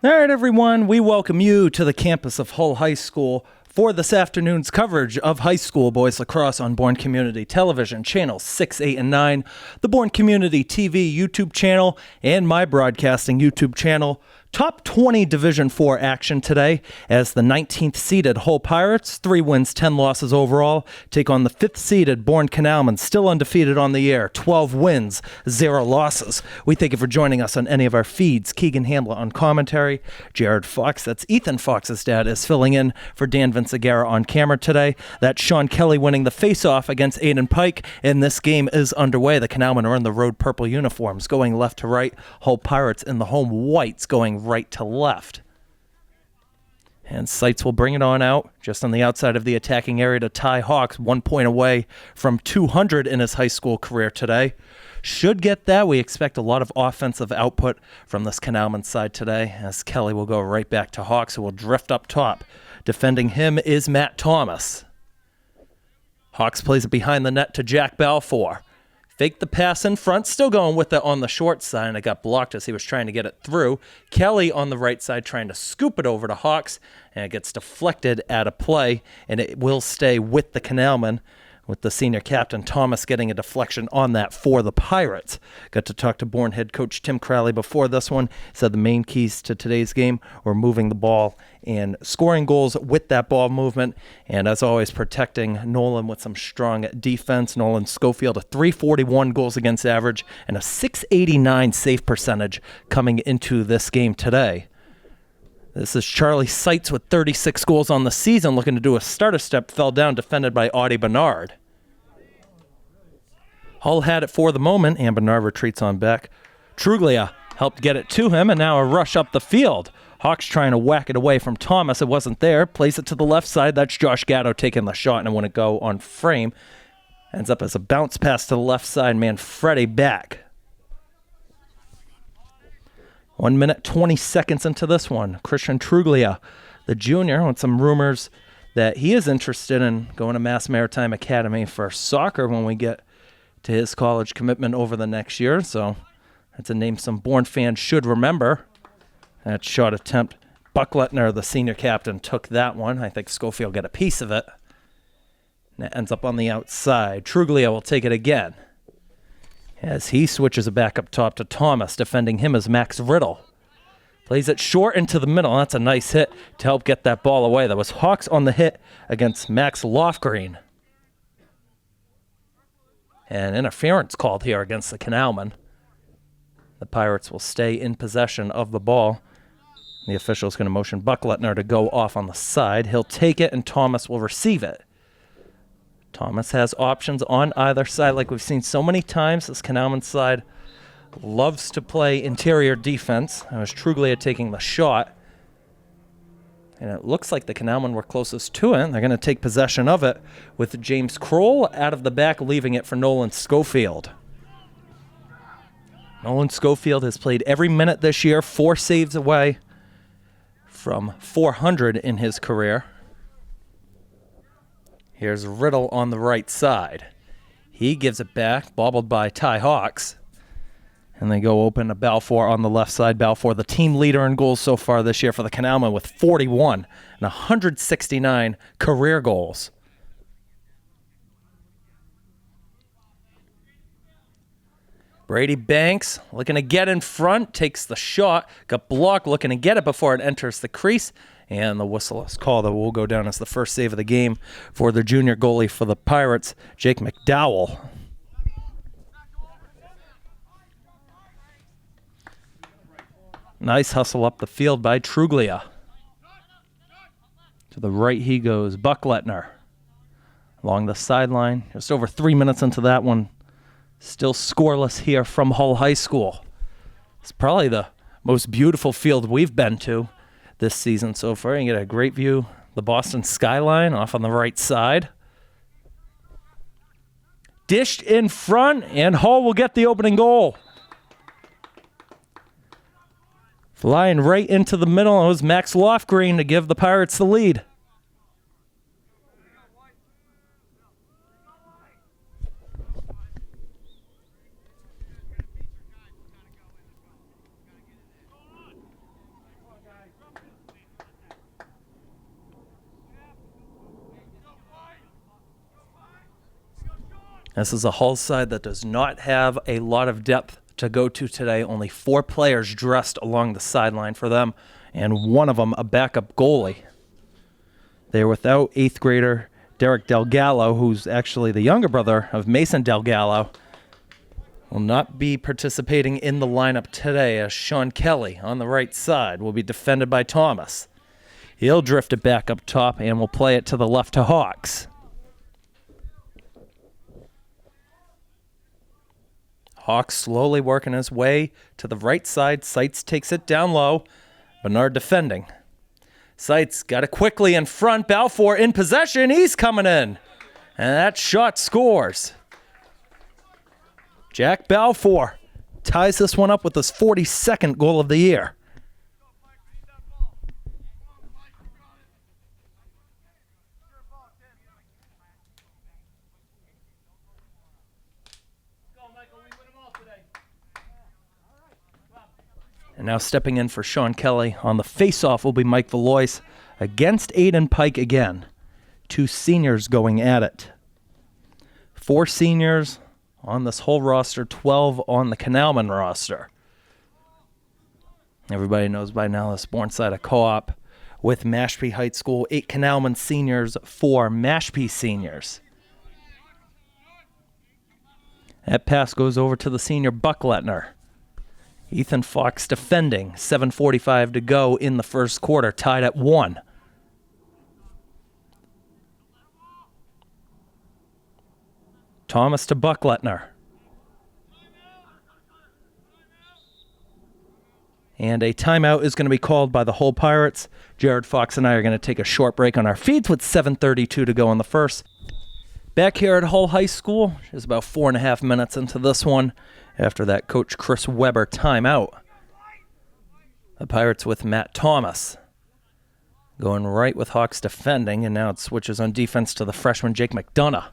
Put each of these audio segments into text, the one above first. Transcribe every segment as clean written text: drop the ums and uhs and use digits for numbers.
All right, everyone, we welcome you to the campus of Hull High School for this afternoon's coverage of high school boys lacrosse on Bourne Community Television, channels 6, 8, and 9, the Bourne Community TV YouTube channel, and my broadcasting YouTube channel. Top 20 Division IV action today as the 19th seeded Hull Pirates, 3 wins, 10 losses overall, take on the 5th seeded Bourne Canalmen, still undefeated on the year, 12 wins, 0 losses. We thank you for joining us on any of our feeds. Keegan, Hamblett on commentary, Jared Fox, that's Ethan Fox's dad, is filling in for Dan Vincegara on camera today. That's Sean Kelly winning the face-off against Aiden Pike, and this game is underway. The Canalmen are in the road purple uniforms, going left to right. Hull Pirates in the home whites, going right to left. And Seitz will bring it on out just on the outside of the attacking area to Ty Hawks, 1 point away from 200 in his high school career today. Should get that. We expect a lot of offensive output from this Canalmen side today, as Kelly will go right back to Hawks, who will drift up top. Defending him is Matt Thomas. Hawks plays it behind the net to Jack Balfour. Fake the pass in front, still going with it on the short side, and it got blocked as he was trying to get it through. Kelly on the right side trying to scoop it over to Hawks, and it gets deflected out of play, and it will stay with the Canalmen, with the senior captain Thomas getting a deflection on that for the Pirates. Got to talk to Bourne head coach Tim Crowley before this one. He said the main keys to today's game were moving the ball and scoring goals with that ball movement, and as always, protecting Nolan with some strong defense. Nolan Schofield, a .341 goals against average and a .689 save percentage coming into this game today. This is Charlie Seitz with 36 goals on the season, looking to do a starter step, fell down, defended by Audie Bernard. Hull had it for the moment, and Bernard retreats on back. Truglia helped get it to him, and now a rush up the field. Hawks trying to whack it away from Thomas. It wasn't there. Plays it to the left side. That's Josh Gatto taking the shot, and it wouldn't go on frame. Ends up as a bounce pass to the left side. Manfredi back. 1 minute, 20 seconds into this one. Christian Truglia, the junior, with some rumors that he is interested in going to Mass Maritime Academy for soccer when we get to his college commitment over the next year. So that's a name some Bourne fans should remember. That shot attempt, Buckletner, the senior captain, took that one. I think Schofield got a piece of it. And it ends up on the outside. Truglia will take it again, as he switches it back up top to Thomas. Defending him is Max Riddle. Plays it short into the middle. That's a nice hit to help get that ball away. That was Hawks on the hit against Max Lofgreen. And interference called here against the Canalmen. The Pirates will stay in possession of the ball. The official is going to motion Buckletner to go off on the side. He'll take it, and Thomas will receive it. Thomas has options on either side, like we've seen so many times. This Canalmen side loves to play interior defense. That was Truglia taking the shot. And it looks like the Canalmen were closest to it. They're going to take possession of it with James Kroll out of the back, leaving it for Nolan Schofield. Nolan Schofield has played every minute this year, 4 saves away from 400 in his career. Here's Riddle on the right side. He gives it back, bobbled by Ty Hawks. And they go open to Balfour on the left side. Balfour, the team leader in goals so far this year for the Canalmen, with 41 and 169 career goals. Brady Banks looking to get in front, takes the shot, got blocked, looking to get it before it enters the crease. And the whistle is called. That will go down as the first save of the game for the junior goalie for the Pirates, Jake McDowell. Nice hustle up the field by Truglia. To the right he goes, Buckletner. Along the sideline, just over 3 minutes into that one. Still scoreless here from Hull High School. It's probably the most beautiful field we've been to this season so far. You get a great view of the Boston skyline off on the right side. Dished in front, and Hull will get the opening goal. Flying right into the middle, it was Max Lofgreen to give the Pirates the lead. This is a Hull side that does not have a lot of depth to go to today. Only 4 players dressed along the sideline for them, and one of them a backup goalie. They're without 8th grader Derek Delgallo, who's actually the younger brother of Mason Delgallo. Will not be participating in the lineup today, as Sean Kelly on the right side will be defended by Thomas. He'll drift it back up top and will play it to the left to Hawks. Hawks slowly working his way to the right side. Seitz takes it down low. Bernard defending. Seitz got it quickly in front. Balfour in possession. He's coming in. And that shot scores. Jack Balfour ties this one up with his 42nd goal of the year. And now stepping in for Sean Kelly on the face-off will be Mike Valois against Aiden Pike again. 2 seniors going at it. 4 seniors on this whole roster, 12 on the Canalmen roster. Everybody knows by now this Bourne side of co-op with Mashpee High School, 8 Canalmen seniors, 4 Mashpee seniors. That pass goes over to the senior Buckletner. Ethan Fox defending, 7:45 to go in the first quarter, tied at 1. Thomas to Buckletner. And a timeout is going to be called by the Hull Pirates. Jared Fox and I are going to take a short break on our feeds with 7:32 to go in the first. Back here at Hull High School, just about 4.5 minutes into this one. After that Coach Chris Weber timeout. The Pirates with Matt Thomas. Going right with Hawks defending, and now it switches on defense to the freshman Jake McDonough.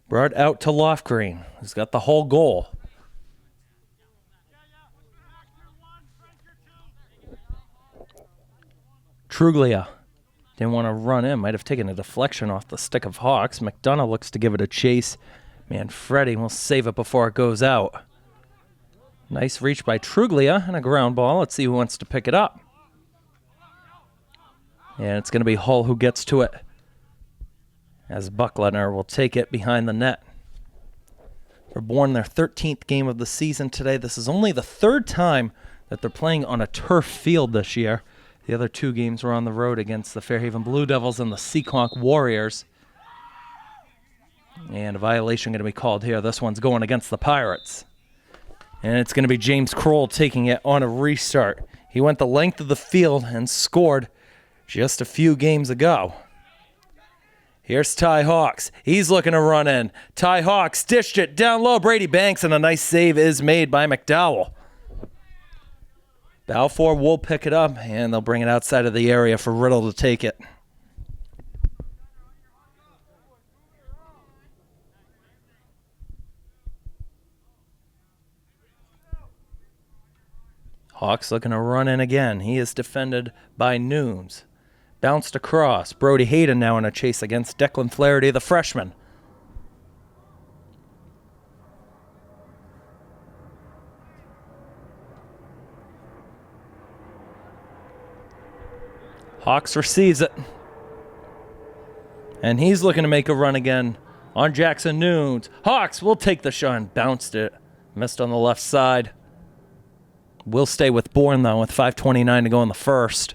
Brought out to Lofgreen, who's got the whole goal. Truglia didn't want to run in, might have taken a deflection off the stick of Hawks. McDonough looks to give it a chase. Manfredi will save it before it goes out. Nice reach by Truglia and a ground ball. Let's see who wants to pick it up. And it's going to be Hull who gets to it, as Buckletner will take it behind the net. For Bourne, their 13th game of the season today. This is only the 3rd time that they're playing on a turf field this year. The other 2 games were on the road against the Fairhaven Blue Devils and the Seekonk Warriors. And a violation going to be called here. This one's going against the Pirates. And it's going to be James Kroll taking it on a restart. He went the length of the field and scored just a few games ago. Here's Ty Hawks. He's looking to run in. Ty Hawks dished it down low. Brady Banks, and a nice save is made by McDowell. Balfour will pick it up, and they'll bring it outside of the area for Riddle to take it. Hawks looking to run in again. He is defended by Nooms. Bounced across. Brody Hayden now in a chase against Declan Flaherty, the freshman. Hawks receives it. And he's looking to make a run again on Jackson Nooms. Hawks will take the shot and bounced it. Missed on the left side. We'll stay with Bourne, though, with 5:29 to go in the first.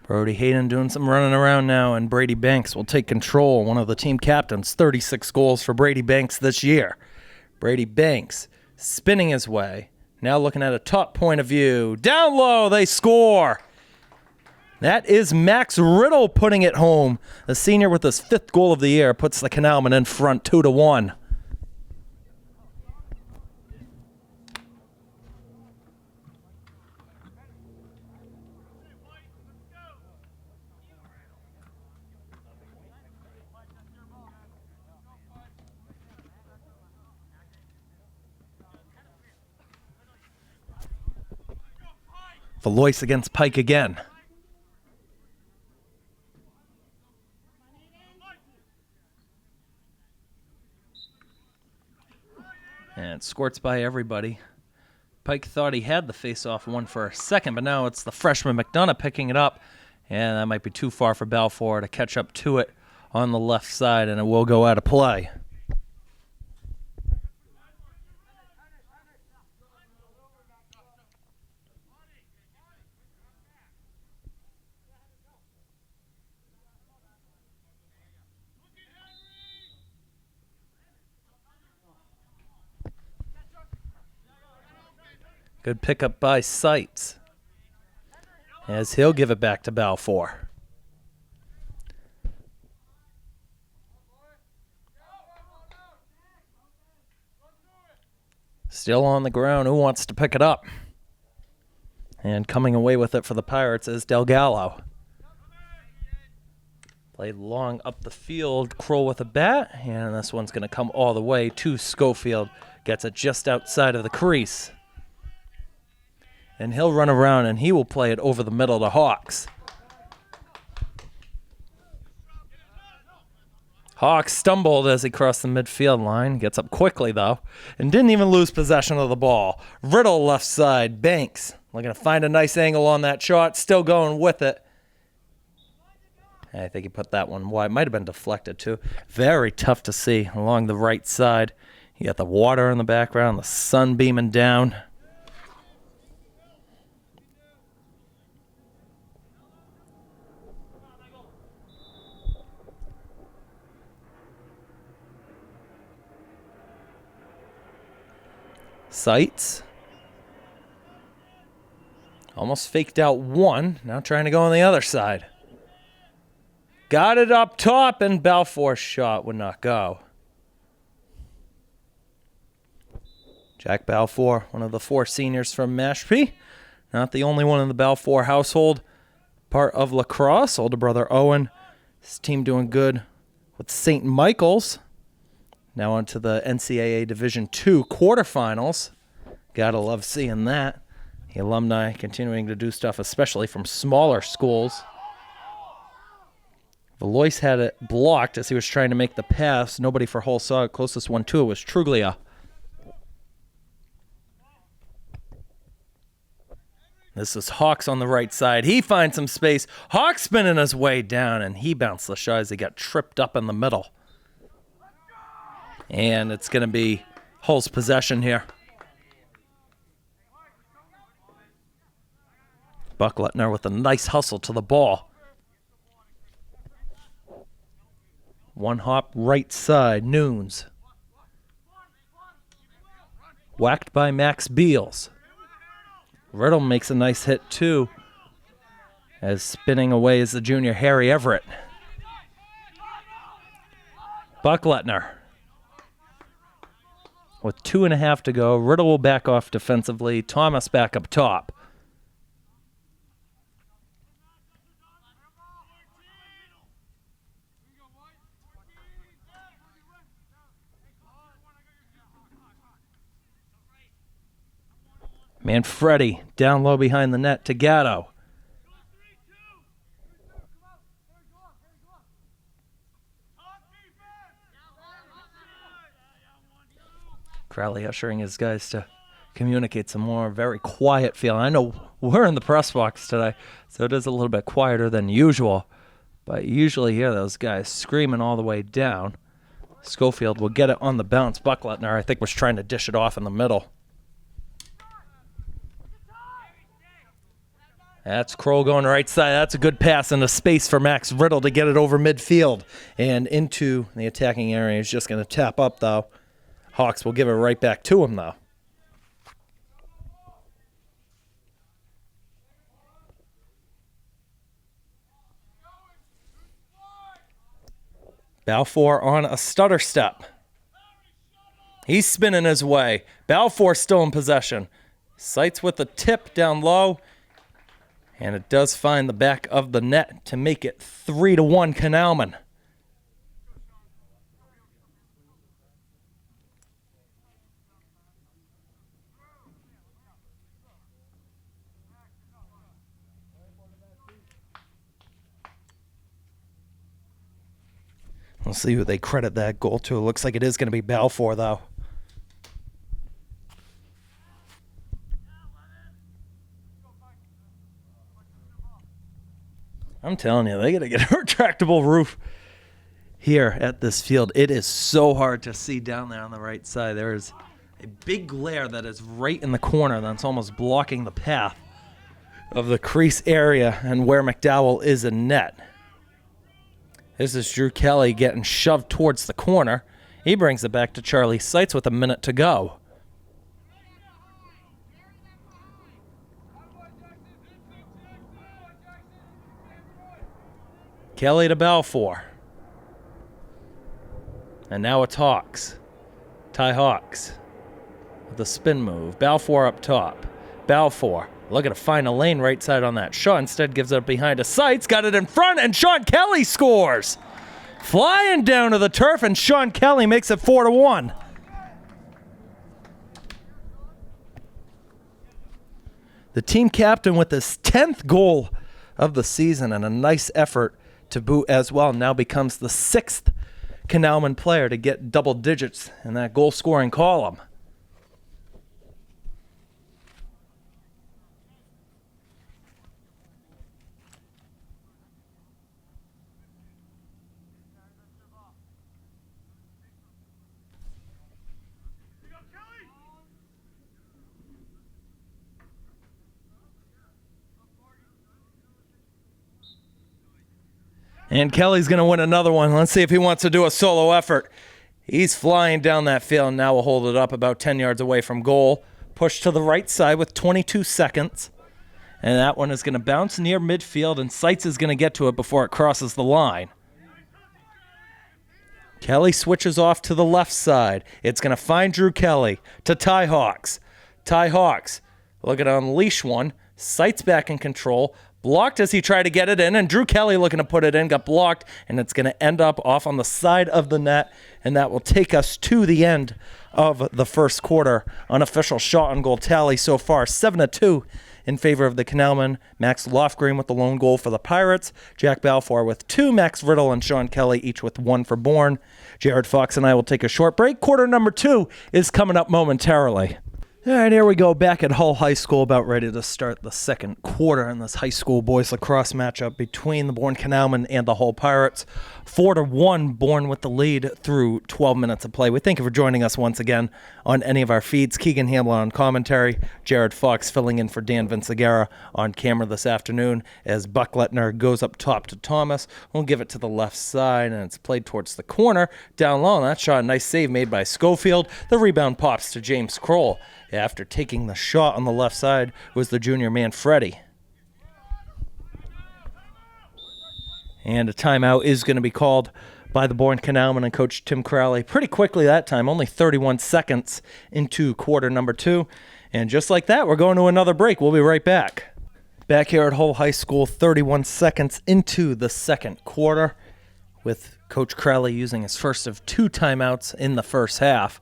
Brody Hayden doing some running around now, and Brady Banks will take control. One of the team captains, 36 goals for Brady Banks this year. Brady Banks spinning his way. Now looking at a top point of view. Down low, they score. That is Max Riddle putting it home. The senior with his 5th goal of the year puts the Canalmen in front 2-1. Finlayson against Pike again. And squirts by everybody. Pike thought he had the face-off one for a second, but now it's the freshman McDonough picking it up. And that might be too far for Balfour to catch up to it on the left side, and it will go out of play. Good pickup by Seitz, as he'll give it back to Balfour. Still on the ground. Who wants to pick it up? And coming away with it for the Pirates is Delgado. Played long up the field. Kroll with a bat. And this one's going to come all the way to Schofield. Gets it just outside of the crease. And he'll run around and he will play it over the middle to Hawks. Hawks stumbled as he crossed the midfield line. Gets up quickly, though, and didn't even lose possession of the ball. Riddle left side. Banks looking to find a nice angle on that shot. Still going with it. I think he put that one wide. Might have been deflected, too. Very tough to see along the right side. You got the water in the background, the sun beaming down. Seitz. Almost faked out one. Now trying to go on the other side. Got it up top, and Balfour's shot would not go. Jack Balfour, one of the 4 seniors from Mashpee. Not the only one in the Balfour household. Part of Lacrosse. Older brother Owen. His team doing good with St. Michael's. Now on to the NCAA Division II quarterfinals. Gotta love seeing that. The alumni continuing to do stuff, especially from smaller schools. Valois had it blocked as he was trying to make the pass. Nobody for Hull saw it. Closest one to it was Truglia. This is Hawks on the right side. He finds some space. Hawks spinning his way down, and he bounced the shot as he got tripped up in the middle. And it's going to be Hull's possession here. Buckletner with a nice hustle to the ball. One hop right side, Nunes. Whacked by Max Beals. Riddle makes a nice hit too, as spinning away is the junior Harry Everett. Buckletner. With 2.5 to go, Riddle will back off defensively. Thomas back up top. Manfredi down low behind the net to Gatto. Crowley ushering his guys to communicate some more. Very quiet feeling. I know we're in the press box today, so it is a little bit quieter than usual. But you usually hear those guys screaming all the way down. Schofield will get it on the bounce. Buckletner, I think, was trying to dish it off in the middle. That's Kroll going right side. That's a good pass into space for Max Riddle to get it over midfield and into the attacking area. He's just going to tap up, though. Hawks will give it right back to him, though. Balfour on a stutter step. He's spinning his way. Balfour still in possession. Seitz with the tip down low. And it does find the back of the net to make it 3-1 Canalmen. We'll see who they credit that goal to. It looks like it is going to be Balfour, though. I'm telling you, they got to get a retractable roof here at this field. It is so hard to see down there on the right side. There is a big glare that is right in the corner that's almost blocking the path of the crease area and where McDowell is in net. This is Drew Kelly getting shoved towards the corner. He brings it back to Charlie Seitz with a minute to go. Kelly to Balfour. And now it's Hawks. Ty Hawks with a spin move. Balfour up top. Balfour looking to find a lane right side on that shot. Instead gives it up behind to Seitz. Got it in front, and Sean Kelly scores. Flying down to the turf, and Sean Kelly makes it 4-1. The team captain with his 10th goal of the season and a nice effort to boot as well. Now becomes the 6th Canalmen player to get double digits in that goal-scoring column. And Kelly's going to win another one. Let's see if he wants to do a solo effort. He's flying down that field, and now will hold it up about 10 yards away from goal. Push to the right side with 22 seconds. And that one is going to bounce near midfield, and Seitz is going to get to it before it crosses the line. Kelly switches off to the left side. It's going to find Drew Kelly to Ty Hawks. Ty Hawks looking to unleash one. Seitz back in control. Blocked as he tried to get it in, and Drew Kelly looking to put it in, got blocked, and it's going to end up off on the side of the net, and that will take us to the end of the first quarter. Unofficial shot on goal tally so far, 7-2 in favor of the Canalmen. Max Lofgren with the lone goal for the Pirates. Jack Balfour with 2. Max Riddle and Sean Kelly each with 1 for Bourne. Jared Fox and I will take a short break. Quarter number 2 is coming up momentarily. All right, here we go, back at Hull High School, about ready to start the second quarter in this high school boys lacrosse matchup between the Bourne Canalmen and the Hull Pirates. 4-1, Bourne with the lead through 12 minutes of play. We thank you for joining us once again on any of our feeds. Keegan, Hamblett on commentary, Jared Fox filling in for Dan Vincegara on camera this afternoon as Buck Lettner goes up top to Thomas. We'll give it to the left side, and it's played towards the corner. Down low, and that shot, a nice save made by Schofield. The rebound pops to James Kroll. After taking the shot on the left side was the junior Manfredi. And a timeout is going to be called by the Bourne Canalmen and Coach Tim Crowley pretty quickly that time, only 31 seconds into quarter number 2. And just like that, we're going to another break. We'll be right back. Back here at Hull High School, 31 seconds into the second quarter, with Coach Crowley using his first of 2 timeouts in the first half.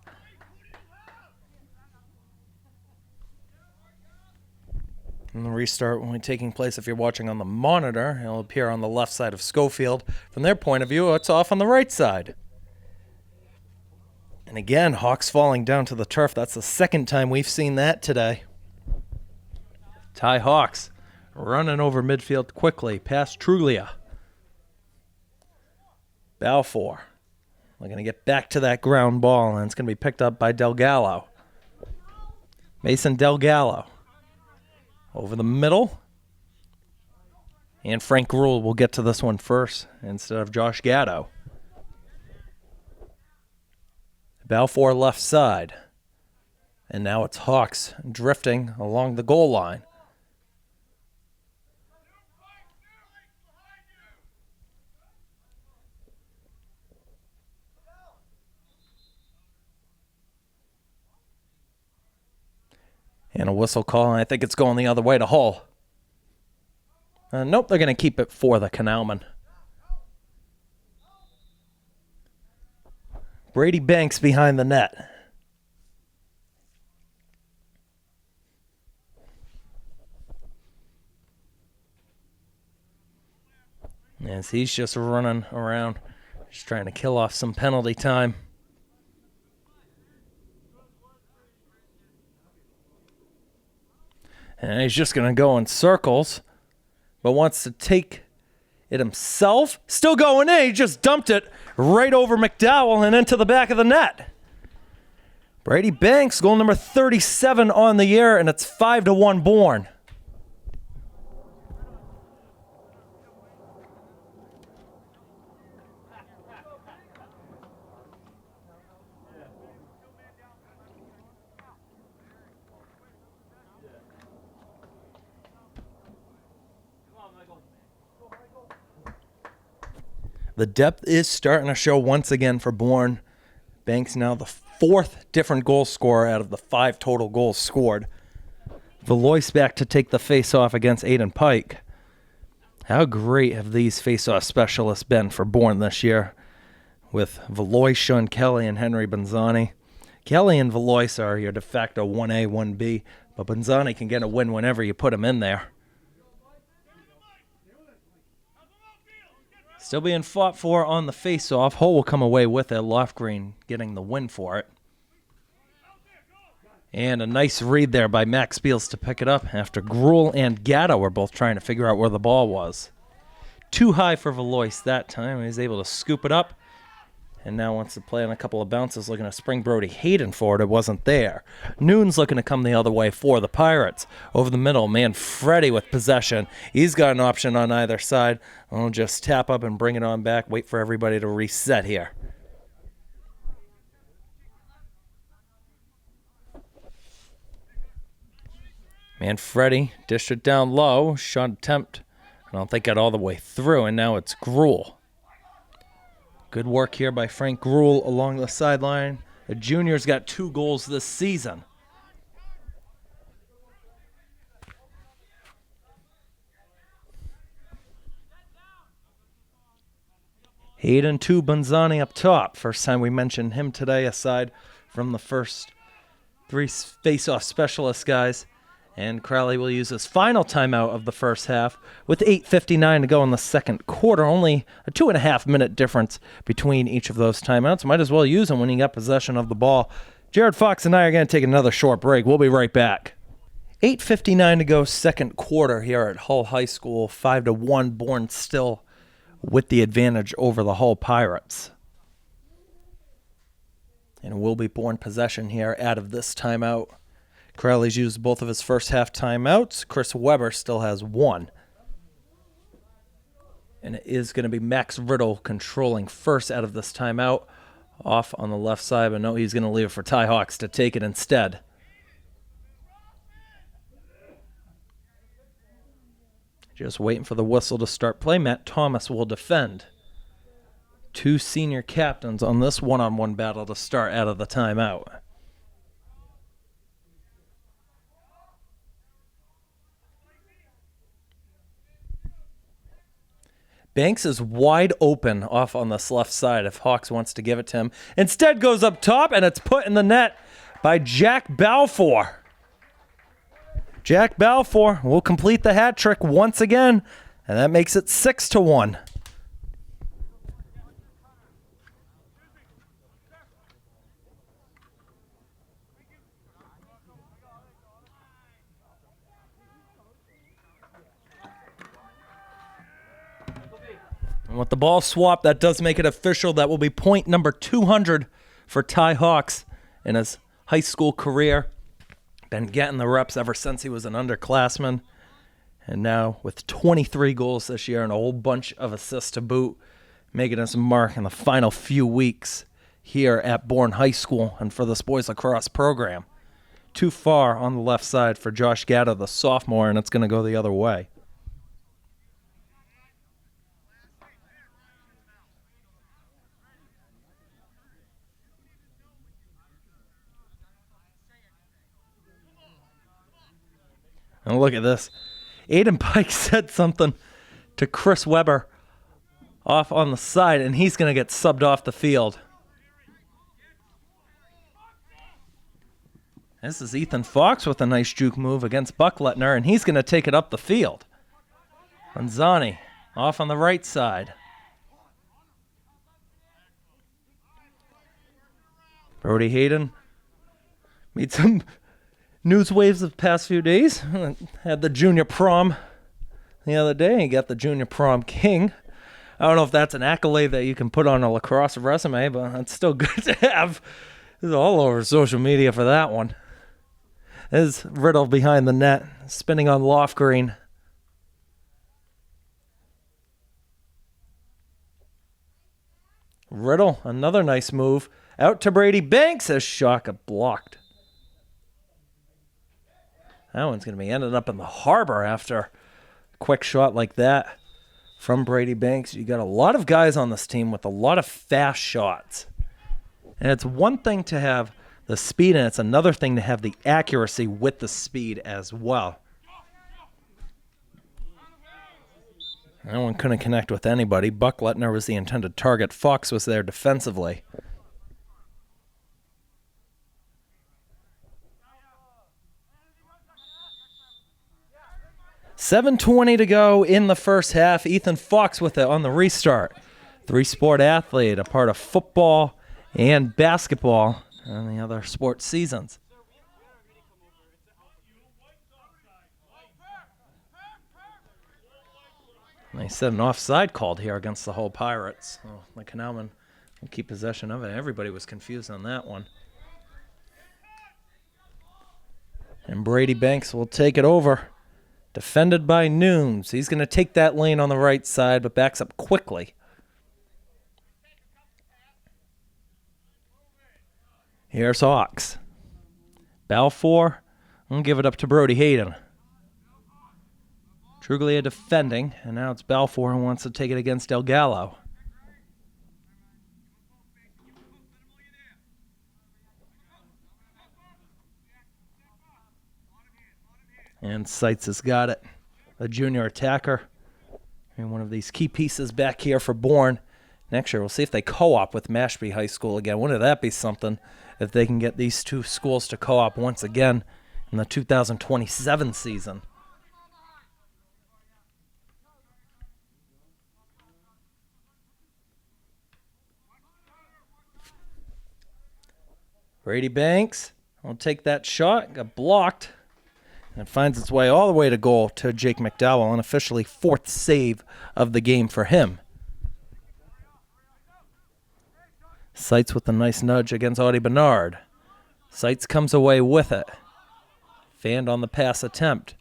And the restart will be taking place, if you're watching on the monitor, it'll appear on the left side of Schofield. From their point of view, it's off on the right side. And again, Hawks falling down to the turf. That's the second time we've seen that today. Ty Hawks running over midfield quickly, past Truglia. Balfour looking to get back to that ground ball, and it's going to be picked up by Delgallo. Mason Delgallo. Over the middle. And Frank Rule will get to this one first instead of Josh Gatto. Balfour left side. And now it's Hawks drifting along the goal line. And a whistle call, and I think it's going the other way to Hull. Nope, they're going to keep it for the Canalmen. Brady Banks behind the net. As he's just running around. Just trying to kill off some penalty time. And he's just going to go in circles, but wants to take it himself. Still going in. He just dumped it right over McDowell and into the back of the net. Brady Banks, goal number 37 on the year, and it's 5-1 Bourne. The depth is starting to show once again for Bourne. Banks now the fourth different goal scorer out of the 5 total goals scored. Valois back to take the face-off against Aiden Pike. How great have these face-off specialists been for Bourne this year with Valois, Sean Kelly, and Henry Benzani. Kelly and Valois are your de facto 1A, 1B, but Benzani can get a win whenever you put him in there. Still being fought for on the face-off. Hull will come away with it. Lofgreen getting the win for it. And a nice read there by Max Beals to pick it up after Gruel and Gatto were both trying to figure out where the ball was. Too high for Valois that time. He was able to scoop it up. And now wants to play on a couple of bounces, looking to spring Brody Hayden for it. It wasn't there. Noon's looking to come the other way for the Pirates. Over the middle, Manfredi with possession. He's got an option on either side. I'll just tap up and bring it on back. Wait for everybody to reset here. Manfredi dished it down low. Shot attempt. I don't think got all the way through, and now it's Gruel. Good work here by Frank Gruel along the sideline. The junior's got 2 goals this season. Hayden to Benzani up top. First time we mentioned him today, aside from the first 3 face-off specialist guys. And Crowley will use his final timeout of the first half with 8:59 to go in the second quarter. Only a 2.5-minute difference between each of those timeouts. Might as well use them when you got possession of the ball. Jared Fox and I are going to take another short break. We'll be right back. 8:59 to go second quarter here at Hull High School. 5-1 Bourne still with the advantage over the Hull Pirates. And will be Bourne possession here out of this timeout. Crowley's used both of his first half timeouts. Chris Weber still has 1. And it is going to be Max Riddle controlling first out of this timeout. Off on the left side, but no, he's going to leave it for Ty Hawks to take it instead. Just waiting for the whistle to start play. Matt Thomas will defend. 2 senior captains on this one-on-one battle to start out of the timeout. Banks is wide open off on this left side if Hawks wants to give it to him. Instead goes up top, and it's put in the net by Jack Balfour. Jack Balfour will complete the hat trick once again, and that makes it 6-1. And with the ball swap, that does make it official. That will be point number 200 for Ty Hawks in his high school career. Been getting the reps ever since he was an underclassman. And now with 23 goals this year and a whole bunch of assists to boot, making his mark in the final few weeks here at Bourne High School and for this boys lacrosse program. Too far on the left side for Josh Gatto, the sophomore, and it's going to go the other way. And look at this. Aiden Pike said something to Chris Weber off on the side, and he's going to get subbed off the field. This is Ethan Fox with a nice juke move against Buckletner, and he's going to take it up the field. Benzani off on the right side. Brody Hayden made some news waves the past few days. Had the junior prom the other day. He got the junior prom king. I don't know if that's an accolade that you can put on a lacrosse resume, but it's still good to have. It's all over social media for that one. There's Riddle behind the net, spinning on loft green. Riddle, another nice move. Out to Brady Banks as shot got blocked. That one's going to be ended up in the harbor after a quick shot like that from Brady Banks. You got a lot of guys on this team with a lot of fast shots. And it's one thing to have the speed, and it's another thing to have the accuracy with the speed as well. That one couldn't connect with anybody. Bucklettner was the intended target. Fox was there defensively. $7:20 to go in the first half. Ethan Fox with it on the restart. Three-sport athlete, a part of football and basketball and the other sports seasons. They said an offside called here against the whole Pirates. So the Canalmen will keep possession of it. Everybody was confused on that one. And Brady Banks will take it over. Defended by Nooms. He's going to take that lane on the right side, but backs up quickly. Here's Hawks. Balfour. I'll give it up to Brody Hayden. Truglia defending, and now it's Balfour who wants to take it against Del Gallo. And Seitz has got it. A junior attacker. And one of these key pieces back here for Bourne. Next year, we'll see if they co-op with Mashpee High School again. Wouldn't that be something if they can get these two schools to co-op once again in the 2027 season? Brady Banks will take that shot. Got blocked. And it finds its way all the way to goal to Jake McDowell, and officially fourth save of the game for him. Seitz with a nice nudge against Audie Bernard. Seitz comes away with it. Fanned on the pass attempt.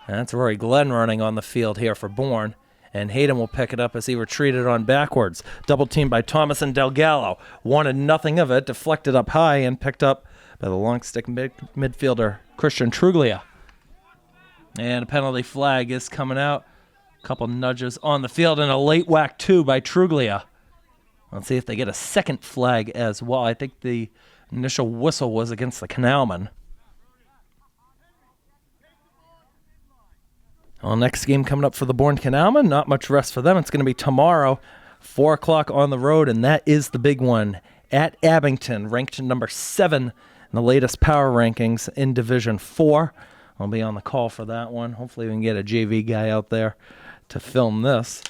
And that's Rory Glenn running on the field here for Bourne. And Hayden will pick it up as he retreated on backwards. Double teamed by Thomas and Del Gallo. Wanted nothing of it. Deflected up high and picked up by the long stick midfielder Christian Truglia. And a penalty flag is coming out. A couple nudges on the field and a late whack too by Truglia. Let's see if they get a second flag as well. I think the initial whistle was against the Canalmen. Well, next game coming up for the Bourne Canalmen. Not much rest for them. It's going to be tomorrow, 4 o'clock on the road, and that is the big one at Abington, ranked number 7 in the latest power rankings in Division 4. I'll be on the call for that one. Hopefully we can get a JV guy out there to film this.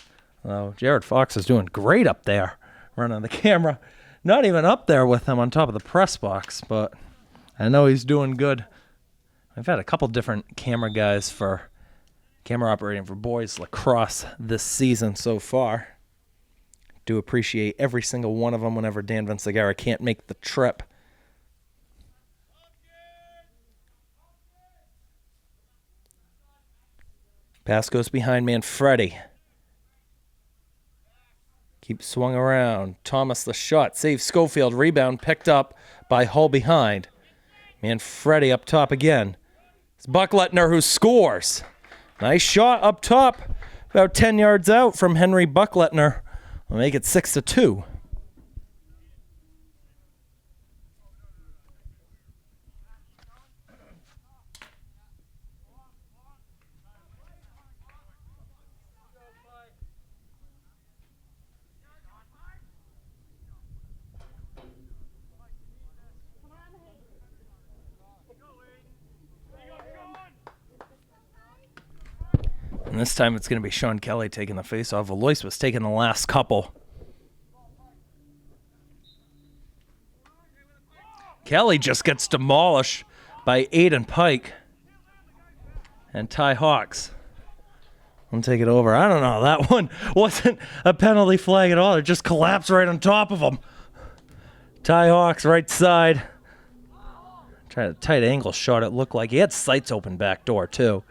Jared Fox is doing great up there, running the camera. Not even up there with him on top of the press box, but I know he's doing good. I've had a couple different camera guys for camera operating for boys lacrosse this season so far. Do appreciate every single one of them whenever Dan Vincegara can't make the trip. Pass goes behind Manfredi. Keeps swung around. Thomas the shot. Saves Schofield. Rebound picked up by Hull behind. Manfredi up top again. It's Bucklettner who scores. Nice shot up top. About 10 yards out from Henry Bucklettner. We'll make it 6-2. And this time it's going to be Sean Kelly taking the face-off. Alois was taking the last couple. Kelly just gets demolished by Aiden Pike. And Ty Hawks will take it over. I don't know. That one wasn't a penalty flag at all. It just collapsed right on top of him. Ty Hawks, right side. Tried a tight angle shot. It looked like he had sights open back door, too.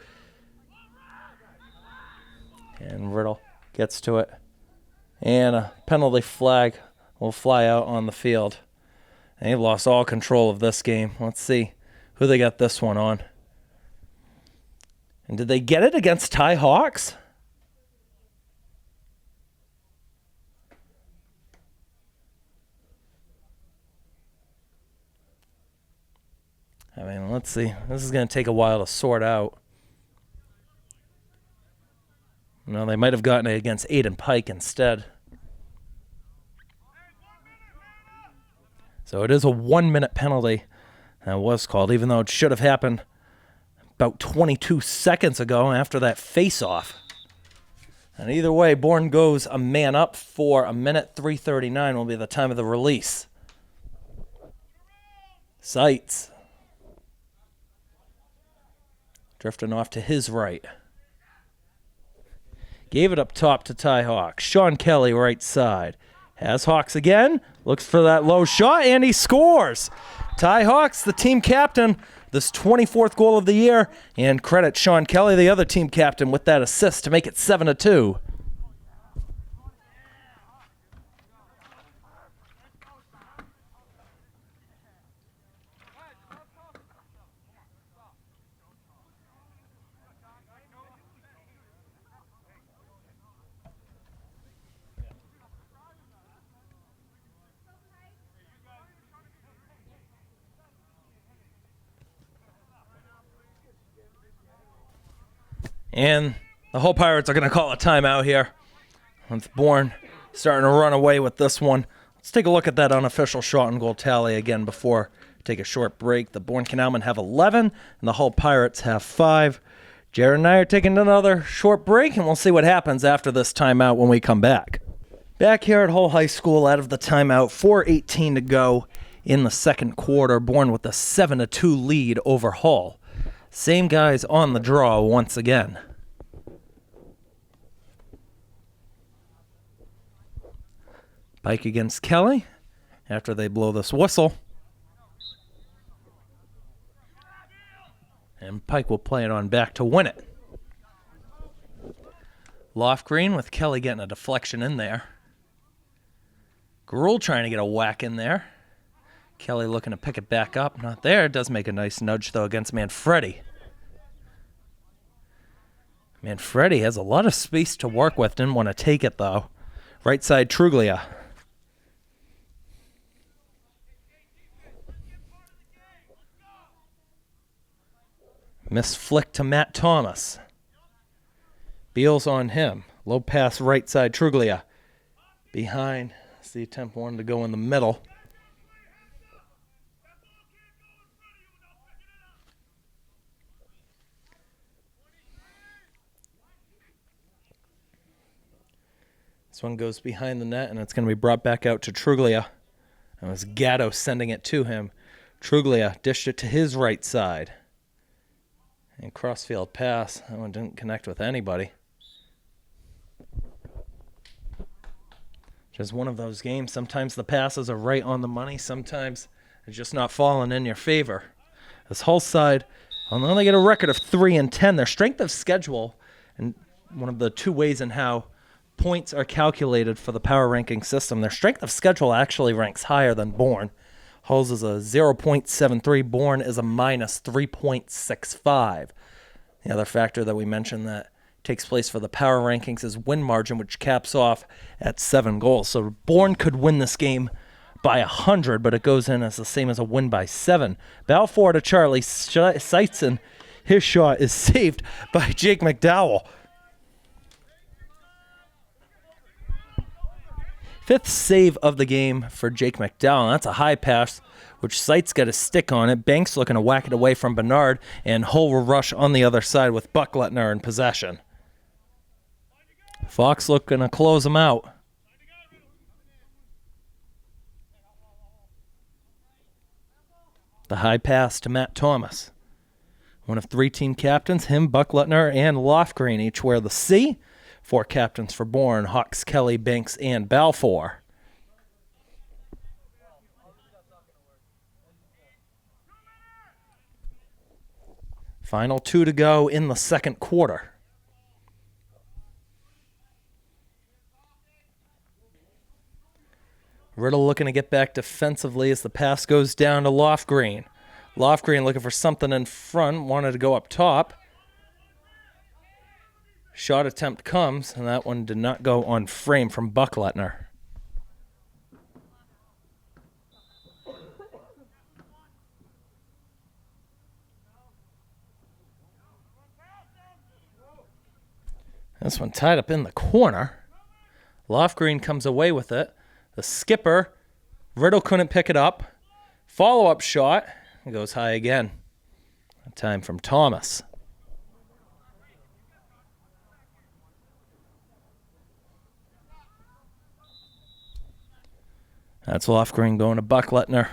And Riddle gets to it. And a penalty flag will fly out on the field. And he lost all control of this game. Let's see who they got this one on. And did they get it against Ty Hawks? I mean, let's see. This is going to take a while to sort out. No, they might have gotten it against Aiden Pike instead. So it is a 1-minute penalty that was called, even though it should have happened about 22 seconds ago after that face-off. And either way, Bourne goes a man up for a minute 3:39 will be the time of the release. Sights. Drifting off to his right. Gave it up top to Ty Hawks. Sean Kelly, right side. Has Hawks again. Looks for that low shot, and he scores. Ty Hawks, the team captain, this 24th goal of the year. And credit Sean Kelly, the other team captain, with that assist to make it 7-2. And the whole Pirates are going to call a timeout here. With Bourne starting to run away with this one. Let's take a look at that unofficial shot and goal tally again before we take a short break. The Bourne Canalmen have 11, and the Hull Pirates have 5. Jared and I are taking another short break, and we'll see what happens after this timeout when we come back. Back here at Hull High School out of the timeout, 4:18 to go in the second quarter. Bourne with a 7-2 lead over Hull. Same guys on the draw once again. Pike against Kelly after they blow this whistle. And Pike will play it on back to win it. Lofgreen with Kelly getting a deflection in there. Gruel trying to get a whack in there. Kelly looking to pick it back up. Not there. It does make a nice nudge, though, against Manfredi. Manfredi has a lot of space to work with. Didn't want to take it, though. Right side, Truglia. Miss flick to Matt Thomas. Beals on him. Low pass right side, Truglia. Behind. It's the attempt wanted to go in the middle. This one goes behind the net, and it's going to be brought back out to Truglia. It was Gatto sending it to him. Truglia dished it to his right side. And crossfield pass. That one didn't connect with anybody. Just one of those games. Sometimes the passes are right on the money. Sometimes they're just not falling in your favor. This Hull side, although they get a record of 3-10, their strength of schedule, and one of the two ways in how points are calculated for the power ranking system, their strength of schedule actually ranks higher than Bourne. Hull's is a 0.73. Bourne is a minus 3.65. The other factor that we mentioned that takes place for the power rankings is win margin, which caps off at 7 goals. So Bourne could win this game by 100, but it goes in as the same as a win by 7. Balfour to Charlie Sightson. His shot is saved by Jake McDowell. 5th save of the game for Jake McDowell. That's a high pass, which Sights got a stick on it. Banks looking to whack it away from Bernard, and Hull will rush on the other side with Buckletner in possession. Fox looking to close him out. The high pass to Matt Thomas. One of 3 team captains, him, Buckletner, and Lofgreen each wear the C. 4 captains for Bourne, Hawks, Kelly, Banks, and Balfour. Final 2 to go in the second quarter. Riddle looking to get back defensively as the pass goes down to Lofgreen. Lofgreen looking for something in front, wanted to go up top. Shot attempt comes, and that one did not go on frame from Buckletner. This one tied up in the corner. Lofgreen comes away with it. The skipper, Riddle couldn't pick it up. Follow-up shot, it goes high again. That time from Thomas. That's Lofgreen going to Buckletner.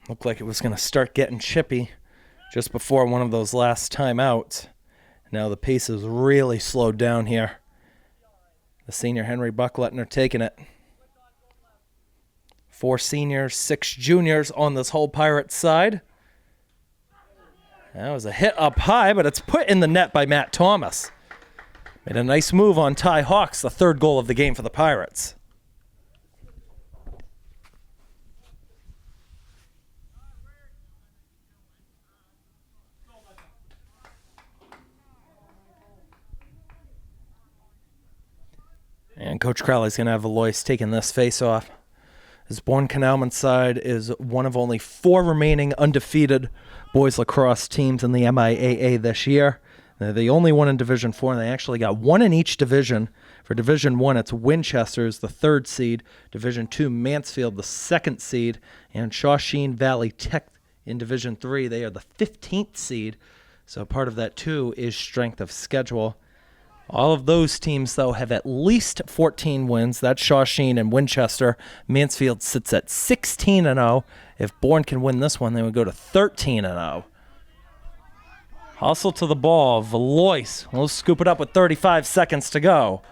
Looked like it was going to start getting chippy just before one of those last timeouts. Now the pace is really slowed down here. The senior Henry Buckletner taking it. 4 seniors, 6 juniors on this whole Pirates side. That was a hit up high, but it's put in the net by Matt Thomas. Made a nice move on Ty Hawks, the 3rd goal of the game for the Pirates. And Coach Crowley's going to have Alois taking this face-off. His Bourne Canalmen side is one of only 4 remaining undefeated boys lacrosse teams in the MIAA this year. They're the only one in Division 4, and they actually got 1 in each division. For Division 1, it's Winchester's the 3rd seed. Division 2, Mansfield, the 2nd seed. And Shawsheen Valley Tech in Division 3, they are the 15th seed. So part of that, too, is strength of schedule. All of those teams, though, have at least 14 wins. That's Shawsheen and Winchester. Mansfield sits at 16-0. If Bourne can win this one, they would go to 13-0. Hustle to the ball. Valois will scoop it up with 35 seconds to go.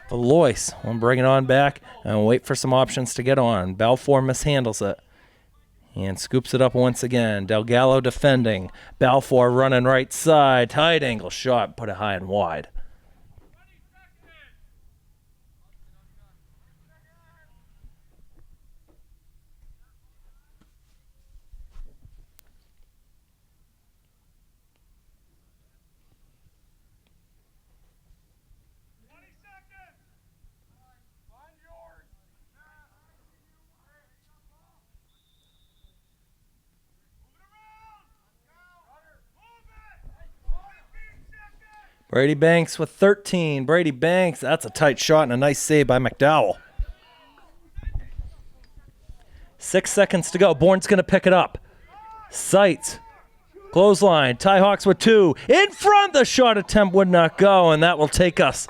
Valois will bring it on back and wait for some options to get on. Balfour mishandles it and scoops it up once again. Delgado defending. Balfour running right side. Tight angle shot. Put it high and wide. Brady Banks with 13. Brady Banks, that's a tight shot and a nice save by McDowell. 6 seconds to go. Bourne's going to pick it up. Sights. Clothesline. Ty Hawks with 2. In front, the shot attempt would not go, and that will take us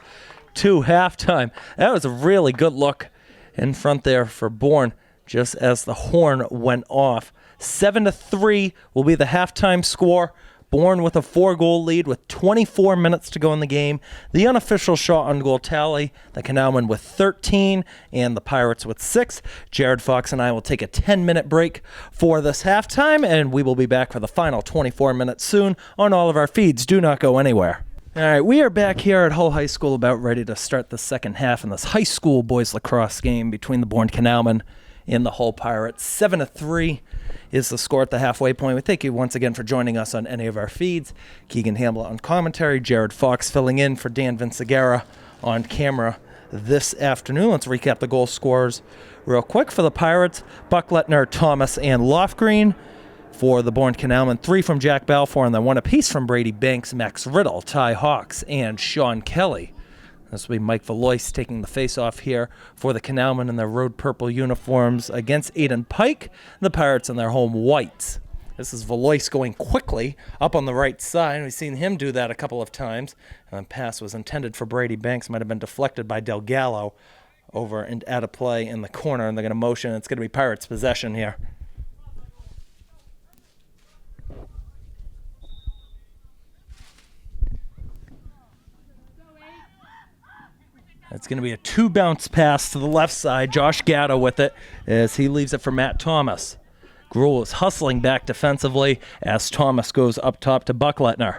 to halftime. That was a really good look in front there for Bourne just as the horn went off. 7-3 will be the halftime score. Bourne with a 4-goal lead with 24 minutes to go in the game. The unofficial shot on goal tally, the Canalmen with 13 and the Pirates with 6. Jared Fox and I will take a 10-minute break for this halftime, and we will be back for the final 24 minutes soon on all of our feeds. Do not go anywhere. All right, we are back here at Hull High School about ready to start the second half in this high school boys lacrosse game between the Bourne Canalmen and the Hull Pirates. 7-3 is the score at the halfway point. We thank you once again for joining us on any of our feeds. Keegan Hamblett on commentary, Jared Fox filling in for Dan Vincegara on camera this afternoon. Let's recap the goal scorers real quick for the Pirates. Buckletner, Thomas, and Lofgreen. For the Bourne Canalmen, 3 from Jack Balfour, and then 1 apiece from Brady Banks, Max Riddle, Ty Hawks, and Sean Kelly. This will be Mike Valois taking the face-off here for the Canalmen in their road purple uniforms against Aiden Pike, the Pirates in their home whites. This is Valois going quickly up on the right side. We've seen him do that a couple of times. And the pass was intended for Brady Banks, might have been deflected by Delgado over and out of play in the corner, and they're going to motion. It's going to be Pirates possession here. It's going to be a 2-bounce pass to the left side. Josh Gatto with it as he leaves it for Matt Thomas. Gruel is hustling back defensively as Thomas goes up top to Buckletner.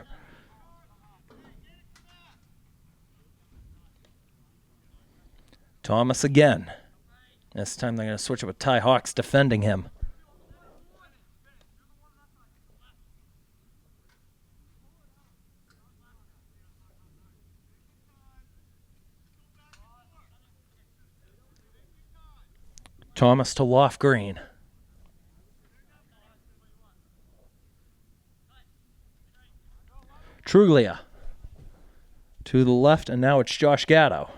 Thomas again. This time they're going to switch it with Ty Hawks defending him. Thomas to Loft Green. Truglia to the left, and now it's Josh Gatto.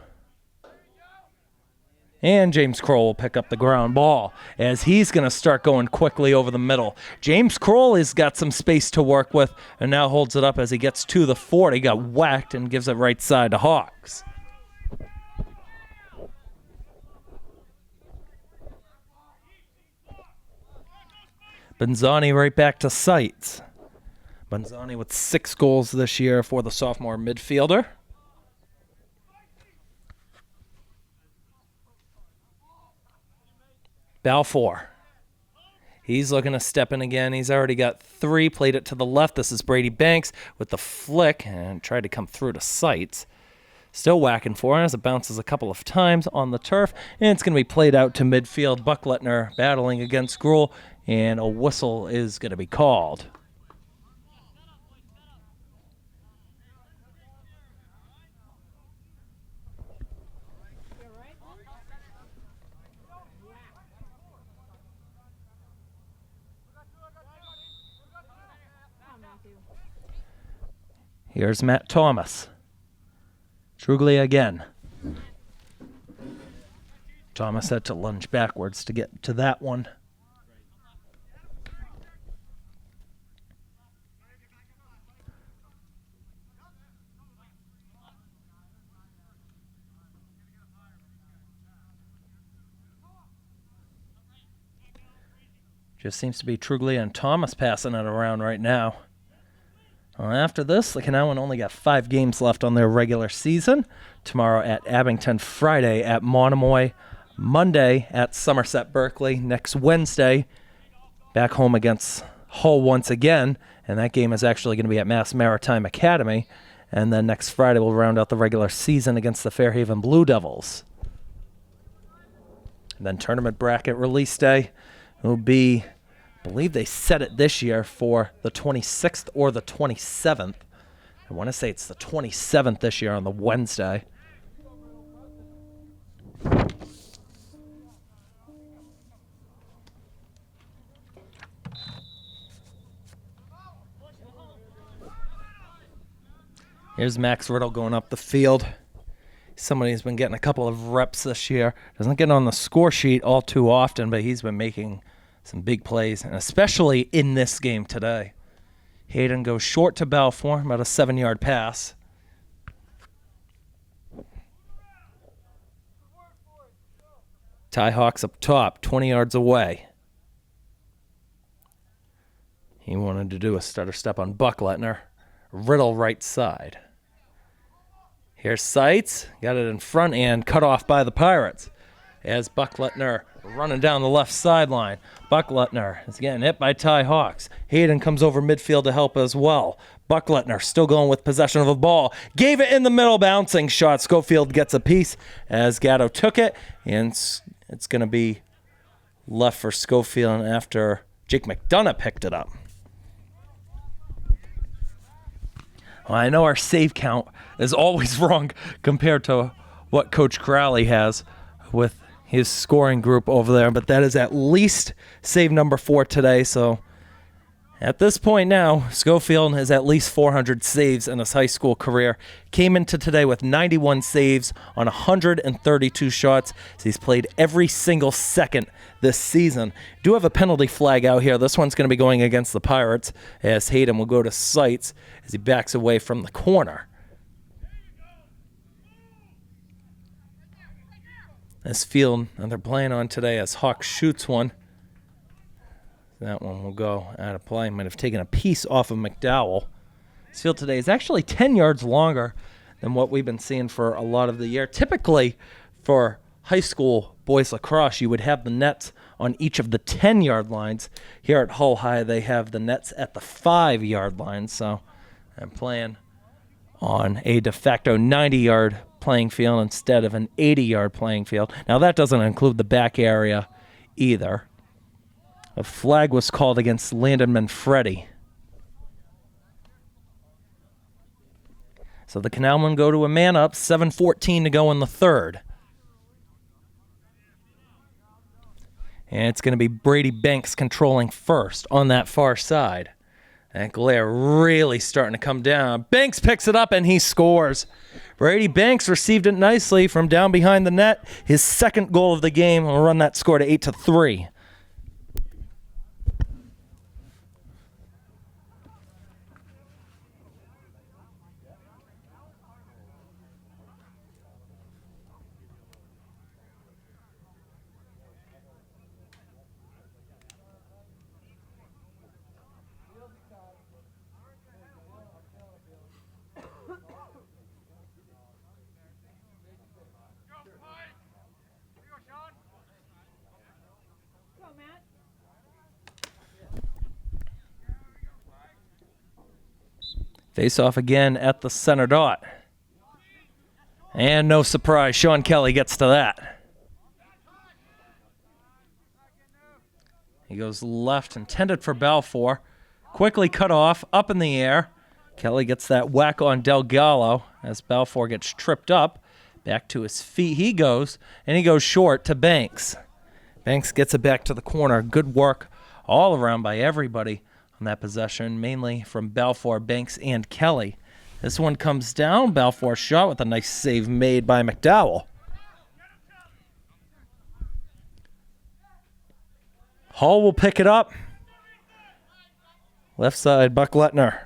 And James Kroll will pick up the ground ball as he's going to start going quickly over the middle. James Kroll has got some space to work with and now holds it up as he gets to the 40. Got whacked and gives it right side to Hawks. Benzani right back to Sights. Benzani with 6 goals this year for the sophomore midfielder. Balfour. He's looking to step in again. He's already got 3, played it to the left. This is Brady Banks with the flick and tried to come through to Sights. Still whacking for it as it bounces a couple of times on the turf, and it's going to be played out to midfield. Buckletner battling against Gruel, and a whistle is going to be called. Here's Matt Thomas. Truglia again. Thomas had to lunge backwards to get to that one. Just seems to be Truglia and Thomas passing it around right now. Well, after this, the Canalmen only got 5 games left on their regular season. Tomorrow at Abington, Friday at Monomoy, Monday at Somerset Berkeley, next Wednesday back home against Hull once again, and that game is actually going to be at Mass Maritime Academy. And then next Friday we'll round out the regular season against the Fairhaven Blue Devils. And then tournament bracket release day will be, I believe they set it this year for the 26th or the 27th. I want to say it's the 27th this year on the Wednesday. Here's Max Riddle going up the field. Somebody who's been getting a couple of reps this year. Doesn't get on the score sheet all too often, but he's been making some big plays, and especially in this game today. Hayden goes short to Balfour, about a 7-yard pass. Ty Hawks up top, 20 yards away. He wanted to do a stutter step on Buckletner. Riddle right side. Here's Sights, got it in front and cut off by the Pirates. As Buckletner running down the left sideline. Buckletner is getting hit by Ty Hawks. Hayden comes over midfield to help as well. Buckletner still going with possession of the ball. Gave it in the middle, bouncing shot. Schofield gets a piece as Gatto took it, and it's going to be left for Schofield after Jake McDonough picked it up. Well, I know our save count is always wrong compared to what Coach Crowley has with his scoring group over there, but that is at least save number 4 today. So at this point now, Schofield has at least 400 saves in his high school career. Came into today with 91 saves on 132 shots. So he's played every single second this season. Do have a penalty flag out here. This one's going to be going against the Pirates as Hayden will go to Sights as he backs away from the corner. this field that they're playing on today as Hawk shoots one. That one will go out of play. Might have taken a piece off of McDowell. This field today is actually 10 yards longer than what we've been seeing for a lot of the year. Typically, for high school boys lacrosse, you would have the nets on each of the 10-yard lines. Here at Hull High, they have the nets at the 5-yard line. So I'm playing on a de facto 90-yard playing field instead of an 80-yard playing field. Now, that doesn't include the back area either. A flag was called against Landon Manfredi. So the Canalmen go to a man up, 7:14 to go in the third. And it's going to be Brady Banks controlling first on that far side. And glare really starting to come down. Banks picks it up and he scores. Brady Banks received it nicely from down behind the net. His second goal of the game will run that score to 8-3. Face off again at the center dot. And no surprise, Sean Kelly gets to that. He goes left, intended for Balfour. Quickly cut off, up in the air. Kelly gets that whack on Delgado as Balfour gets tripped up. Back to his feet he goes, and he goes short to Banks. Banks gets it back to the corner. Good work all around by everybody on that possession, mainly from Balfour, Banks, and Kelly. This one comes down. Balfour shot with a nice save made by McDowell. Hall will pick it up. Left side, Buck Lettner.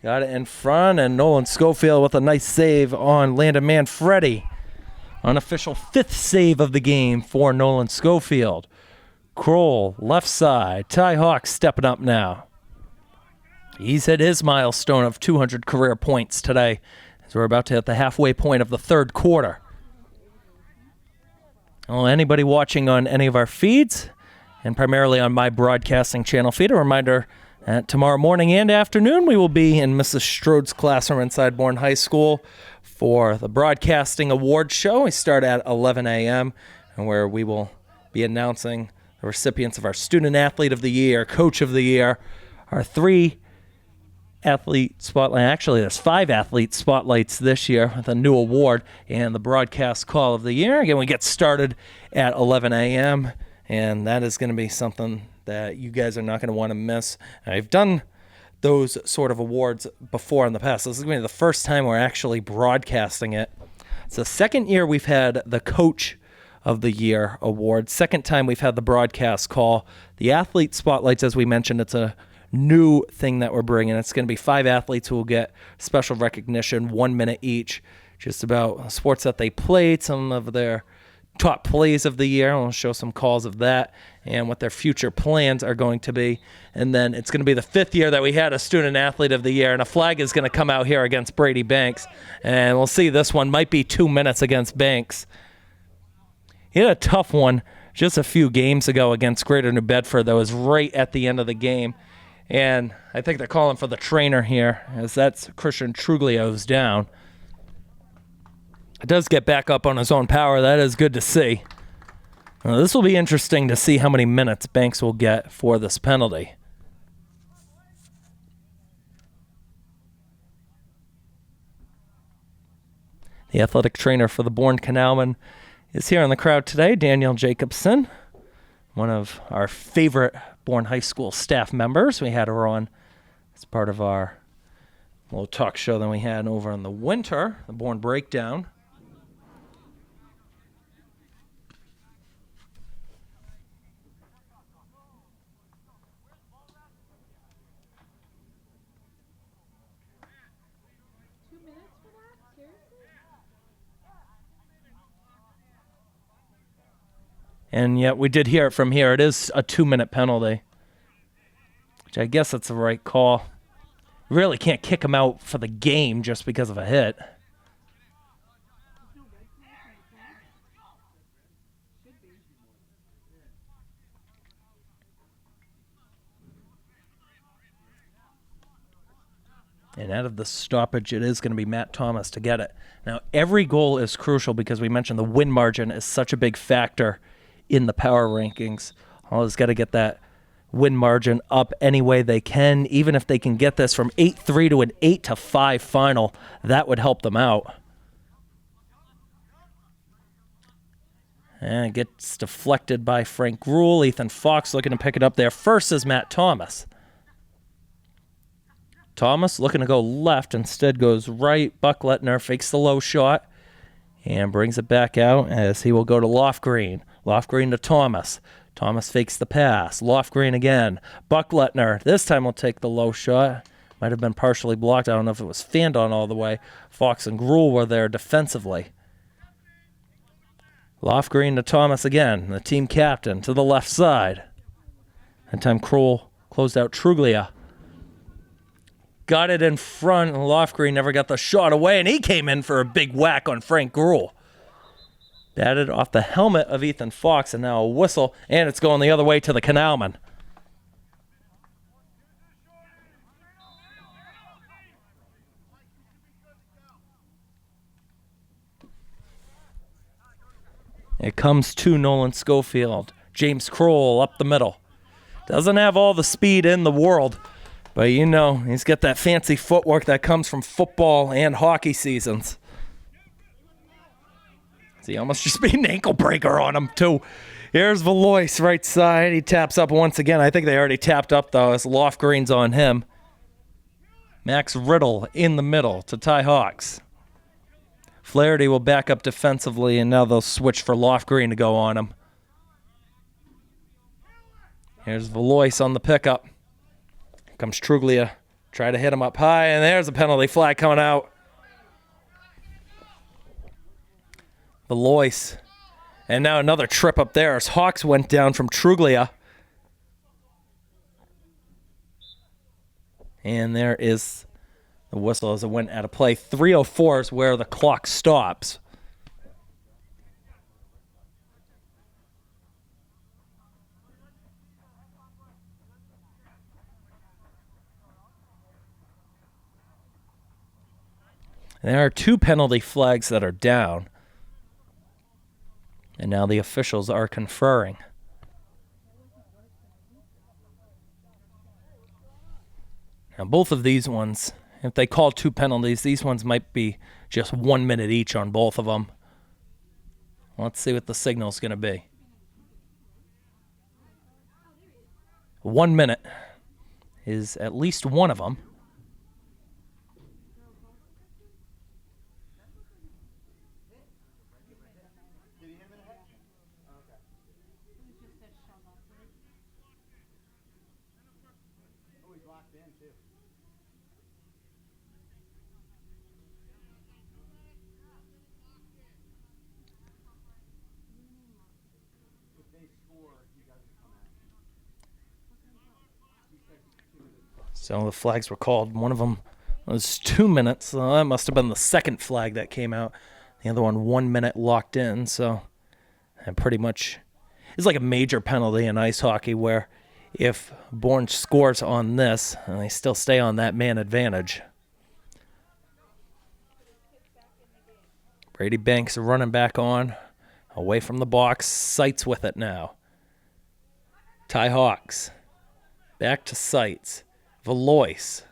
Got it in front, and Nolan Schofield with a nice save on Landon Manfredi. Unofficial fifth save of the game for Nolan Schofield. Kroll, left side. Ty Hawk stepping up now. He's hit his milestone of 200 career points today as we're about to hit the halfway point of the third quarter. Well, anybody watching on any of our feeds, and primarily on my broadcasting channel feed, a reminder that tomorrow morning and afternoon we will be in Mrs. Strode's classroom inside Bourne High School for the Broadcasting Awards Show. We start at 11 a.m., and where we will be announcing the recipients of our Student Athlete of the Year, Coach of the Year, our 3 athlete spotlight. Actually, there's 5 athlete spotlights this year with a new award and the broadcast call of the year. Again, we get started at 11 a.m., and that is going to be something that you guys are not going to want to miss. I've done those sort of awards before in the past. This is going to be the first time we're actually broadcasting it. It's the second year we've had the Coach of the Year award. Second time we've had the broadcast call. The athlete spotlights, as we mentioned, it's a new thing that we're bringing. It's going to be 5 athletes who will get special recognition, 1 minute each, just about sports that they played, some of their top plays of the year. We'll show some calls of that and what their future plans are going to be. And then it's going to be the 5th year that we had a Student Athlete of the Year, and a flag is going to come out here against Brady Banks. And we'll see, this one might be 2 minutes against Banks. He had a tough one just a few games ago against Greater New Bedford that was right at the end of the game. And I think they're calling for the trainer here, as that's Christian Truglio's down. It does get back up on his own power. That is good to see. This will be interesting to see how many minutes Banks will get for this penalty. The athletic trainer for the Bourne Canalmen is here in the crowd today, Danielle Jacobson, one of our favorite Bourne High School staff members. We had her on as part of our little talk show that we had over in the winter, the Bourne Breakdown. And yet we did hear it from here. It is a 2-minute penalty, which I guess that's the right call. Really can't kick him out for the game just because of a hit. And out of the stoppage, it is going to be Matt Thomas to get it. Now, every goal is crucial because we mentioned the win margin is such a big factor in the power rankings. Always got to get that win margin up any way they can. Even if they can get this from 8-3 to an 8-5 final, that would help them out. And it gets deflected by Frank Gruhl. Ethan Fox looking to pick it up there. First is Matt Thomas. Thomas looking to go left, instead goes right. Bucklettner fakes the low shot and brings it back out as he will go to Lofgreen. Lofgreen to Thomas. Thomas fakes the pass. Lofgreen again. Bucklettner this time will take the low shot. Might have been partially blocked. I don't know if it was fanned on all the way. Fox and Gruhl were there defensively. Lofgreen to Thomas again. The team captain to the left side. That time Gruhl closed out Truglia. Got it in front, and Lofgreen never got the shot away, and he came in for a big whack on Frank Gruhl. Batted off the helmet of Ethan Fox, and now a whistle, and it's going the other way to the Canalmen. It comes to Nolan Schofield. James Kroll up the middle. Doesn't have all the speed in the world, but you know, he's got that fancy footwork that comes from football and hockey seasons. He almost just made an ankle breaker on him, too. Here's Valois, right side. He taps up once again. I think they already tapped up, though, as Lofgreen's on him. Max Riddle in the middle to Ty Hawks. Flaherty will back up defensively, and now they'll switch for Lofgreen to go on him. Here's Valois on the pickup. Here comes Truglia. Try to hit him up high, and there's a penalty flag coming out. Valois. And now another trip up there as Hawks went down from Truglia. And there is the whistle as it went out of play. 3:04 is where the clock stops. There are 2 penalty flags that are down. And now the officials are conferring. Now both of these ones, if they call 2 penalties, these ones might be just 1 minute each on both of them. Let's see what the signal's going to be. 1 minute is at least one of them. So the flags were called. One of them was 2 minutes. So that must have been the second flag that came out. The other one, 1 minute locked in. So and pretty much it's like a major penalty in ice hockey where if Bourne scores on this, and they still stay on that man advantage. Brady Banks running back on, away from the box, Sights with it now. Ty Hawks, back to Sights. Valois.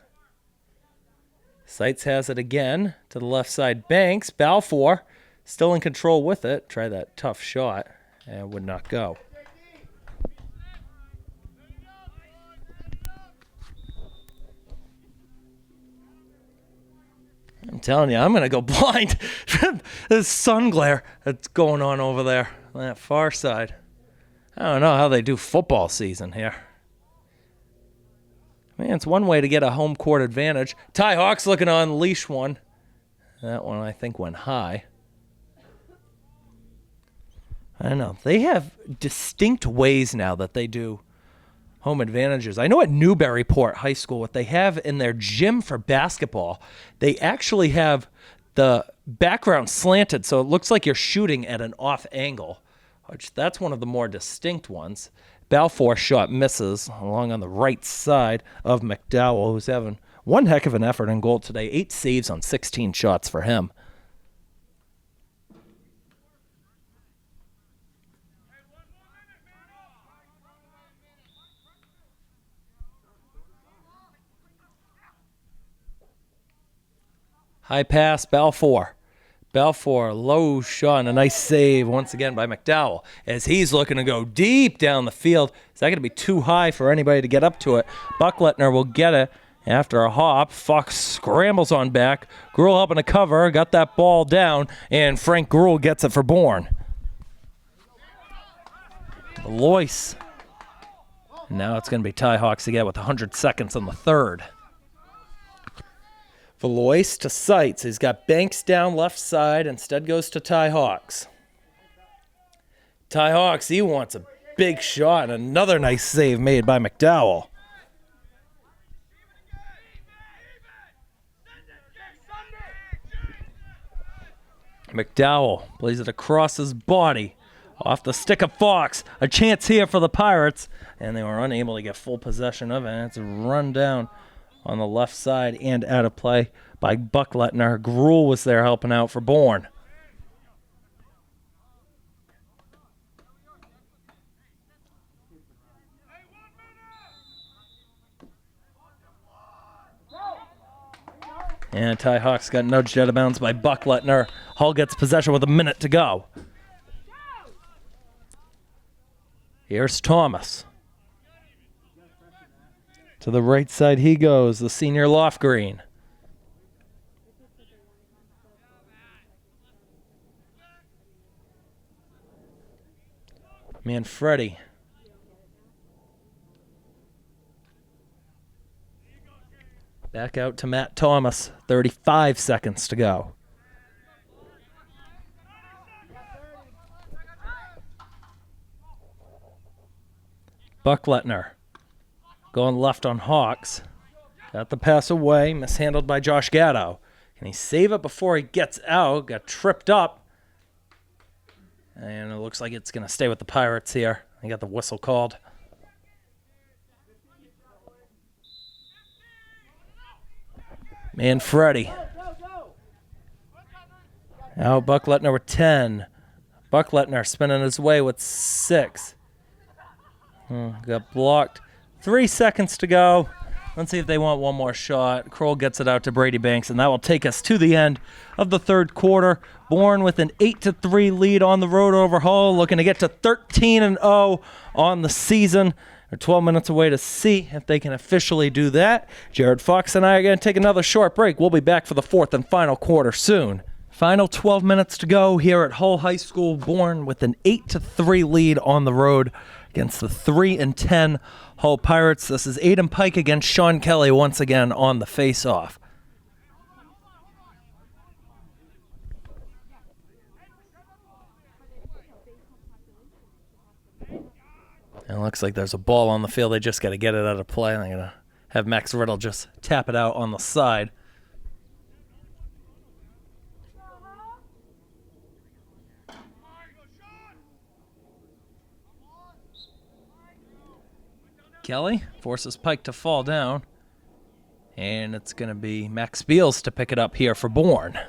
Sights has it again to the left side. Banks, Balfour, still in control with it. Try that tough shot, and would not go. I'm telling you, I'm going to go blind. This sun glare that's going on over there on that far side. I don't know how they do football season here. Man, it's one way to get a home court advantage. Ty Hawks looking to unleash one. That one, I think, went high. I know. They have distinct ways now that they do home advantages. I know at Newburyport High School, what they have in their gym for basketball, they actually have the background slanted, so it looks like you're shooting at an off angle, which that's one of the more distinct ones. Balfour shot misses along on the right side of McDowell, who's having one heck of an effort in goal today. 8 saves on 16 shots for him. High pass, Balfour. Balfour, low shot, and a nice save once again by McDowell as he's looking to go deep down the field. Is that going to be too high for anybody to get up to it? Bucklettner will get it after a hop. Fox scrambles on back. Gruel helping to cover, got that ball down, and Frank Gruel gets it for Bourne. Loyce. Now it's going to be Tie Hawks again with 100 seconds on the third. Valois to Seitz. He's got Banks down left side. Instead goes to Tie Hawks. Tie Hawks, he wants a big shot. And another nice save made by McDowell. McDowell plays it across his body. Off the stick of Fox. A chance here for the Pirates. And they were unable to get full possession of it. And it's a run down on the left side and out of play by Bucklettner. Gruel was there helping out for Bourne. And Tie Hawks got nudged out of bounds by Bucklettner. Hull gets possession with a minute to go. Here's Thomas. To the right side he goes, the senior Lofgreen. Manfredi. Back out to Matt Thomas, 35 seconds to go. Bucklettner. Going left on Hawks. Got the pass away. Mishandled by Josh Gatto. Can he save it before he gets out? Got tripped up. And it looks like it's going to stay with the Pirates here. They got the whistle called. Manfredi. Now Bucklettner with 10. Bucklettner spinning his way with 6. Got blocked. 3 seconds to go. Let's see if they want one more shot. Kroll gets it out to Brady Banks, and that will take us to the end of the third quarter. Bourne with an 8-3 lead on the road over Hull, looking to get to 13-0 on the season. They're 12 minutes away to see if they can officially do that. Jared Fox and I are going to take another short break. We'll be back for the fourth and final quarter soon. Final 12 minutes to go here at Hull High School. Bourne with an 8-3 lead on the road against the 3-10 Hull Pirates. This is Aiden Pike against Sean Kelly once again on the face-off. And it looks like there's a ball on the field. They just got to get it out of play. They're going to have Max Riddle just tap it out on the side. Kelly forces Pike to fall down. And it's going to be Max Beals to pick it up here for Bourne.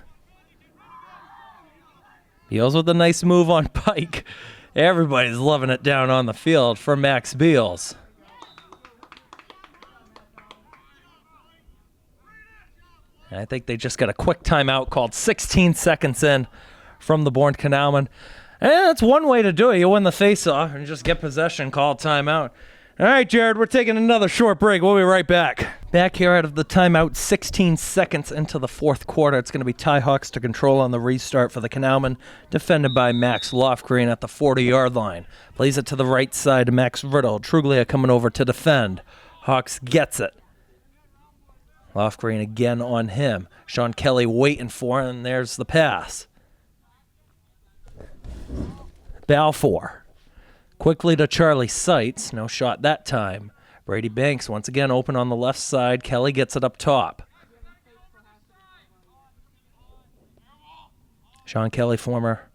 Beals with a nice move on Pike. Everybody's loving it down on the field for Max Beals. And I think they just got a quick timeout called 16 seconds in from the Bourne Canalmen. And that's one way to do it. You win the faceoff and just get possession, call timeout. All right, Jared, we're taking another short break. We'll be right back. Back here out of the timeout, 16 seconds into the fourth quarter. It's going to be Tie Hawks to control on the restart for the Canalmen, defended by Max Lofgreen at the 40-yard line. Plays it to the right side to Max Riddle. Truglia coming over to defend. Hawks gets it. Lofgreen again on him. Sean Kelly waiting for it, and there's the pass. Balfour. Quickly to Charlie Seitz. No shot that time. Brady Banks once again open on the left side. Kelly gets it up top. Sean Kelly, former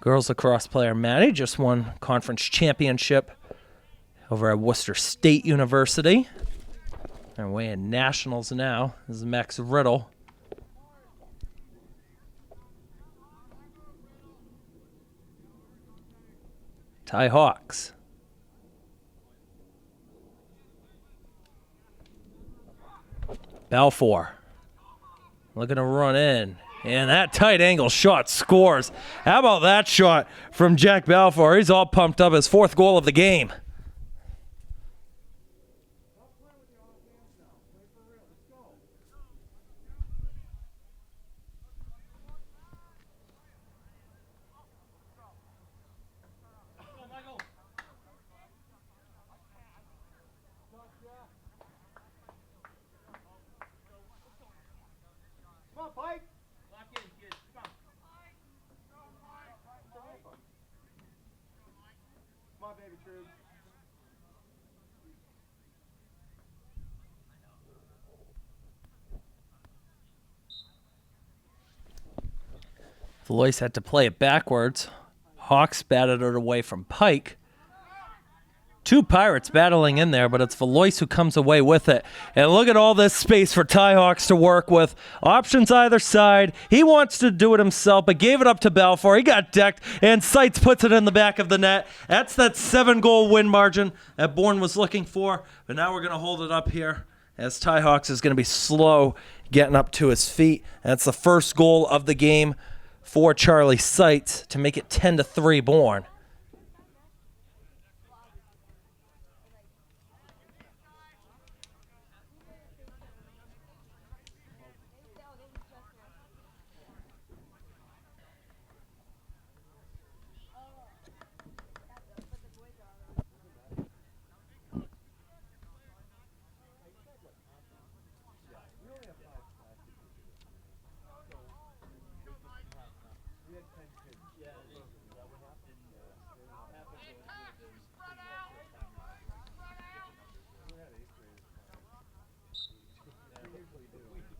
girls lacrosse player. Maddie just won conference championship over at Worcester State University. They're away in nationals now. This is Max Riddle. Ty Hawks. Balfour. Looking to run in. And that tight angle shot scores. How about that shot from Jack Balfour? He's all pumped up. His 4th goal of the game. Valois had to play it backwards. Hawks batted it away from Pike. 2 Pirates battling in there, but it's Valois who comes away with it. And look at all this space for Ty Hawks to work with. Options either side. He wants to do it himself, but gave it up to Balfour. He got decked, and Seitz puts it in the back of the net. That's that 7-goal win margin that Bourne was looking for. But now we're going to hold it up here as Ty Hawks is going to be slow getting up to his feet. That's the first goal of the game for Charlie Seitz to make it 10-3 Bourne.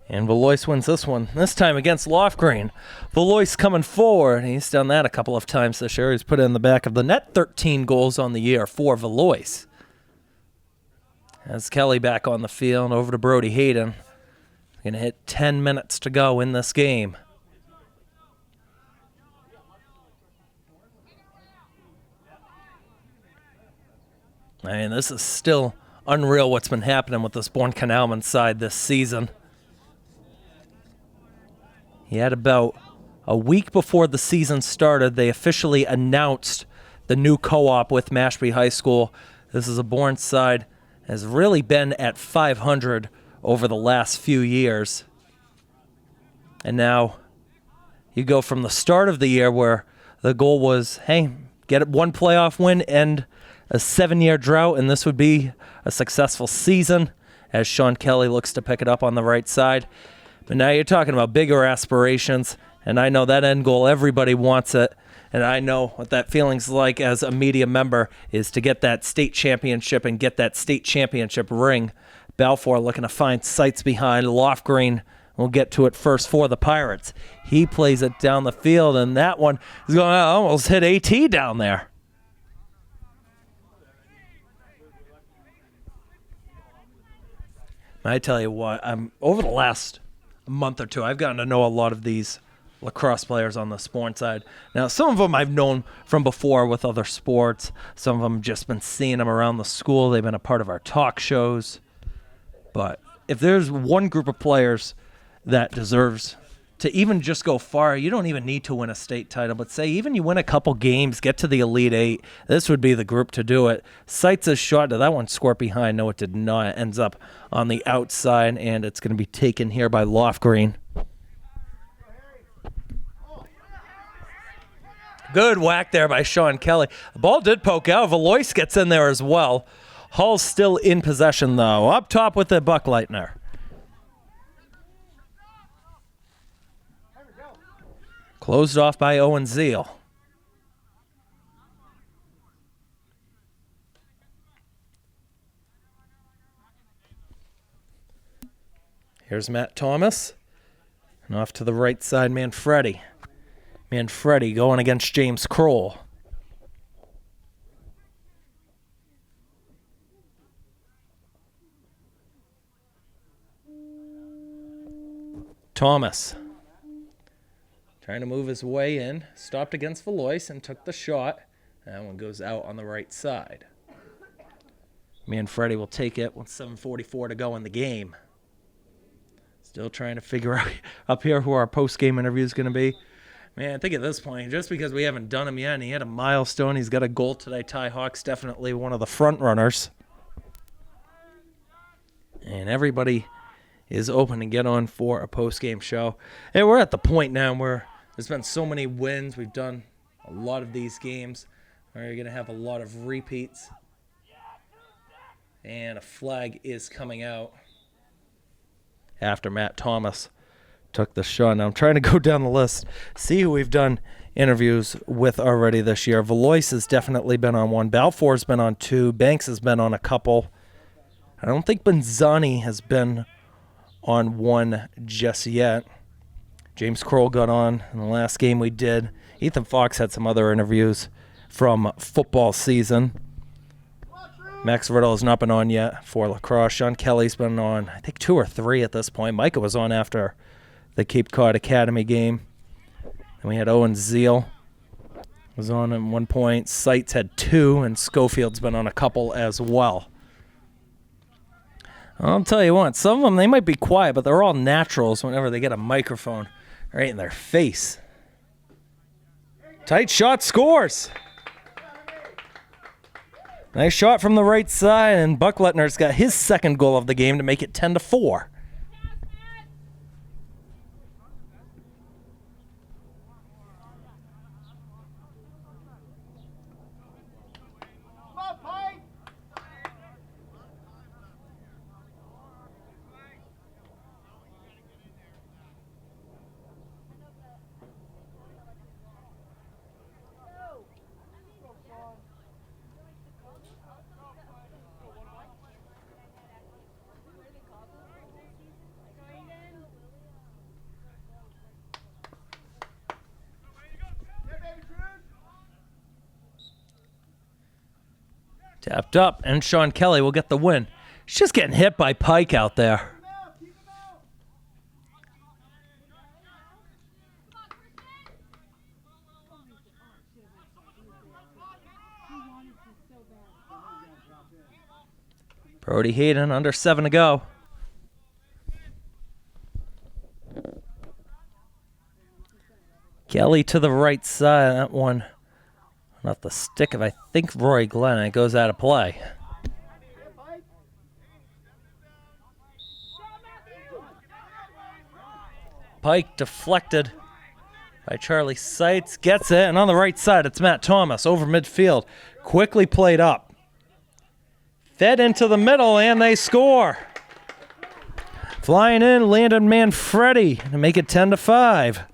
And Valois wins this one, this time against Lofgreen. Valois coming forward. He's done that a couple of times this year. He's put it in the back of the net. 13 goals on the year for Valois. As Kelly back on the field, over to Brody Hayden. Going to hit 10 minutes to go in this game. I mean, this is still unreal what's been happening with this Bourne Canalmen side this season. He had about a week before the season started, they officially announced the new co-op with Mashpee High School. This is a Bourne side, has really been at 500 over the last few years. And now you go from the start of the year where the goal was, hey, get one playoff win, end a 7-year drought, and this would be a successful season as Sean Kelly looks to pick it up on the right side. But now you're talking about bigger aspirations, and I know that end goal, everybody wants it, and I know what that feeling's like as a media member is to get that state championship and get that state championship ring. Balfour looking to find Seitz behind. Lofgreen will get to it first for the Pirates. He plays it down the field, and that one is going to almost hit AT down there. I tell you what, over the last month or two, I've gotten to know a lot of these lacrosse players on the sports side. Now, some of them I've known from before with other sports. Some of them just been seeing them around the school. They've been a part of our talk shows. But if there's one group of players that deserves to even just go far, you don't even need to win a state title, but say even you win a couple games, get to the Elite Eight, this would be the group to do it. Seitz' shot, did that one score behind? No, it did not. It ends up on the outside, and it's going to be taken here by Lofgreen. Good whack there by Sean Kelly. The ball did poke out. Valois gets in there as well. Hull's still in possession, though. Up top with the Buckleitner. Closed off by Owen Zeal. Here's Matt Thomas. And off to the right side, Manfredi. Manfredi going against James Kroll. Thomas trying to move his way in. Stopped against Finlayson and took the shot. That one goes out on the right side. Manfredi will take it with 7:44 to go in the game. Still trying to figure out up here who our post-game interview is going to be. Man, I think at this point, just because we haven't done him yet, and he had a milestone, he's got a goal today. Ty Hawk's definitely one of the front runners. And everybody is open to get on for a post-game show. And we're at the point now where there's been so many wins. We've done a lot of these games. We're going to have a lot of repeats. And a flag is coming out after Matt Thomas took the shot. Now I'm trying to go down the list, see who we've done interviews with already this year. Valois has definitely been on one. Balfour's been on two. Banks has been on a couple. I don't think Benzani has been on one just yet. James Kroll got on in the last game we did. Ethan Fox had some other interviews from football season. Max Riddle has not been on yet for Lacrosse. Sean Kelly's been on, I think, 2 or 3 at this point. Micah was on after the Cape Cod Academy game. And we had Owen Zeal was on at one point. Seitz had 2, and Schofield's been on a couple as well. I'll tell you what, some of them, they might be quiet, but they're all naturals whenever they get a microphone right in their face. Tight shot, scores. Nice shot from the right side, and Buck Lettner's got his second goal of the game to make it 10-4. Tapped up, and Sean Kelly will get the win. He's just getting hit by Pike out there. Brody Hayden, under 7 to go. Kelly to the right side. That one off the stick of, I think, Roy Glenn. It goes out of play. Pike deflected by Charlie Seitz. Gets it, and on the right side, it's Matt Thomas over midfield. Quickly played up. Fed into the middle, and they score. Flying in, Landon Manfredi to make it 10-5.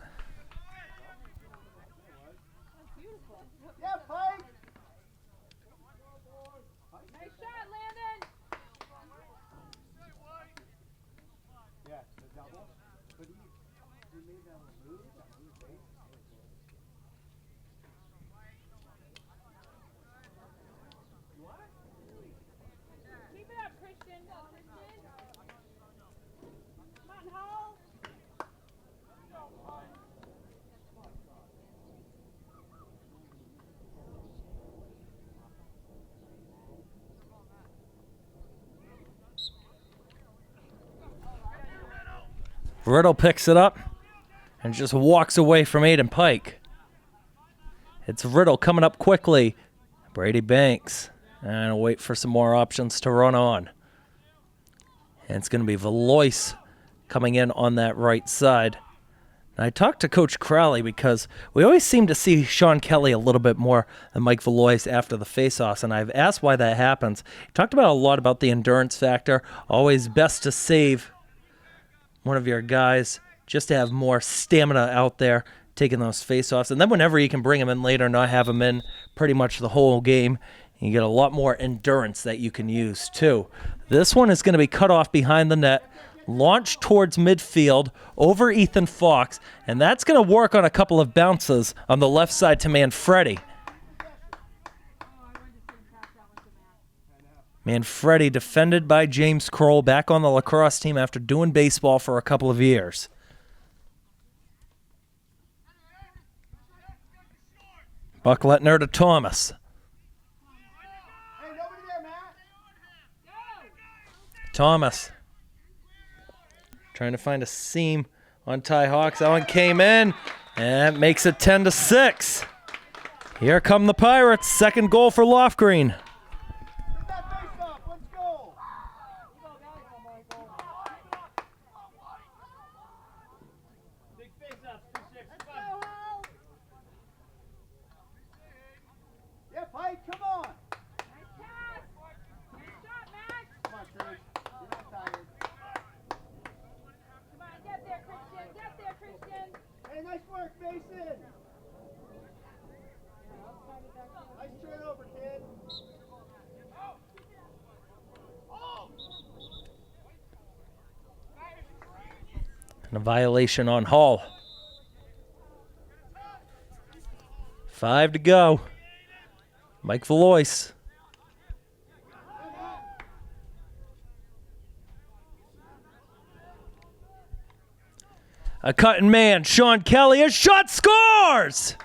Riddle picks it up and just walks away from Aiden Pike. It's Riddle coming up quickly. Brady Banks. And I'll wait for some more options to run on. And it's going to be Valois coming in on that right side. And I talked to Coach Crowley because we always seem to see Sean Kelly a little bit more than Mike Valois after the faceoffs, and I've asked why that happens. He talked about a lot about the endurance factor. Always best to save one of your guys just to have more stamina out there taking those face-offs. And then whenever you can bring them in later, not have them in pretty much the whole game, you get a lot more endurance that you can use, too. This one is going to be cut off behind the net, launched towards midfield over Ethan Fox, and that's going to work on a couple of bounces on the left side to Manfredi. Manfredi defended by James Kroll, back on the lacrosse team after doing baseball for a couple of years. Buckletner to Thomas. Thomas trying to find a seam on Ty Hawks. That one came in and makes it 10-6. Here come the Pirates. Second goal for Lofgreen. And a violation on Hall. 5 to go. Mike Valois. A cutting man, Sean Kelly, a shot, scores!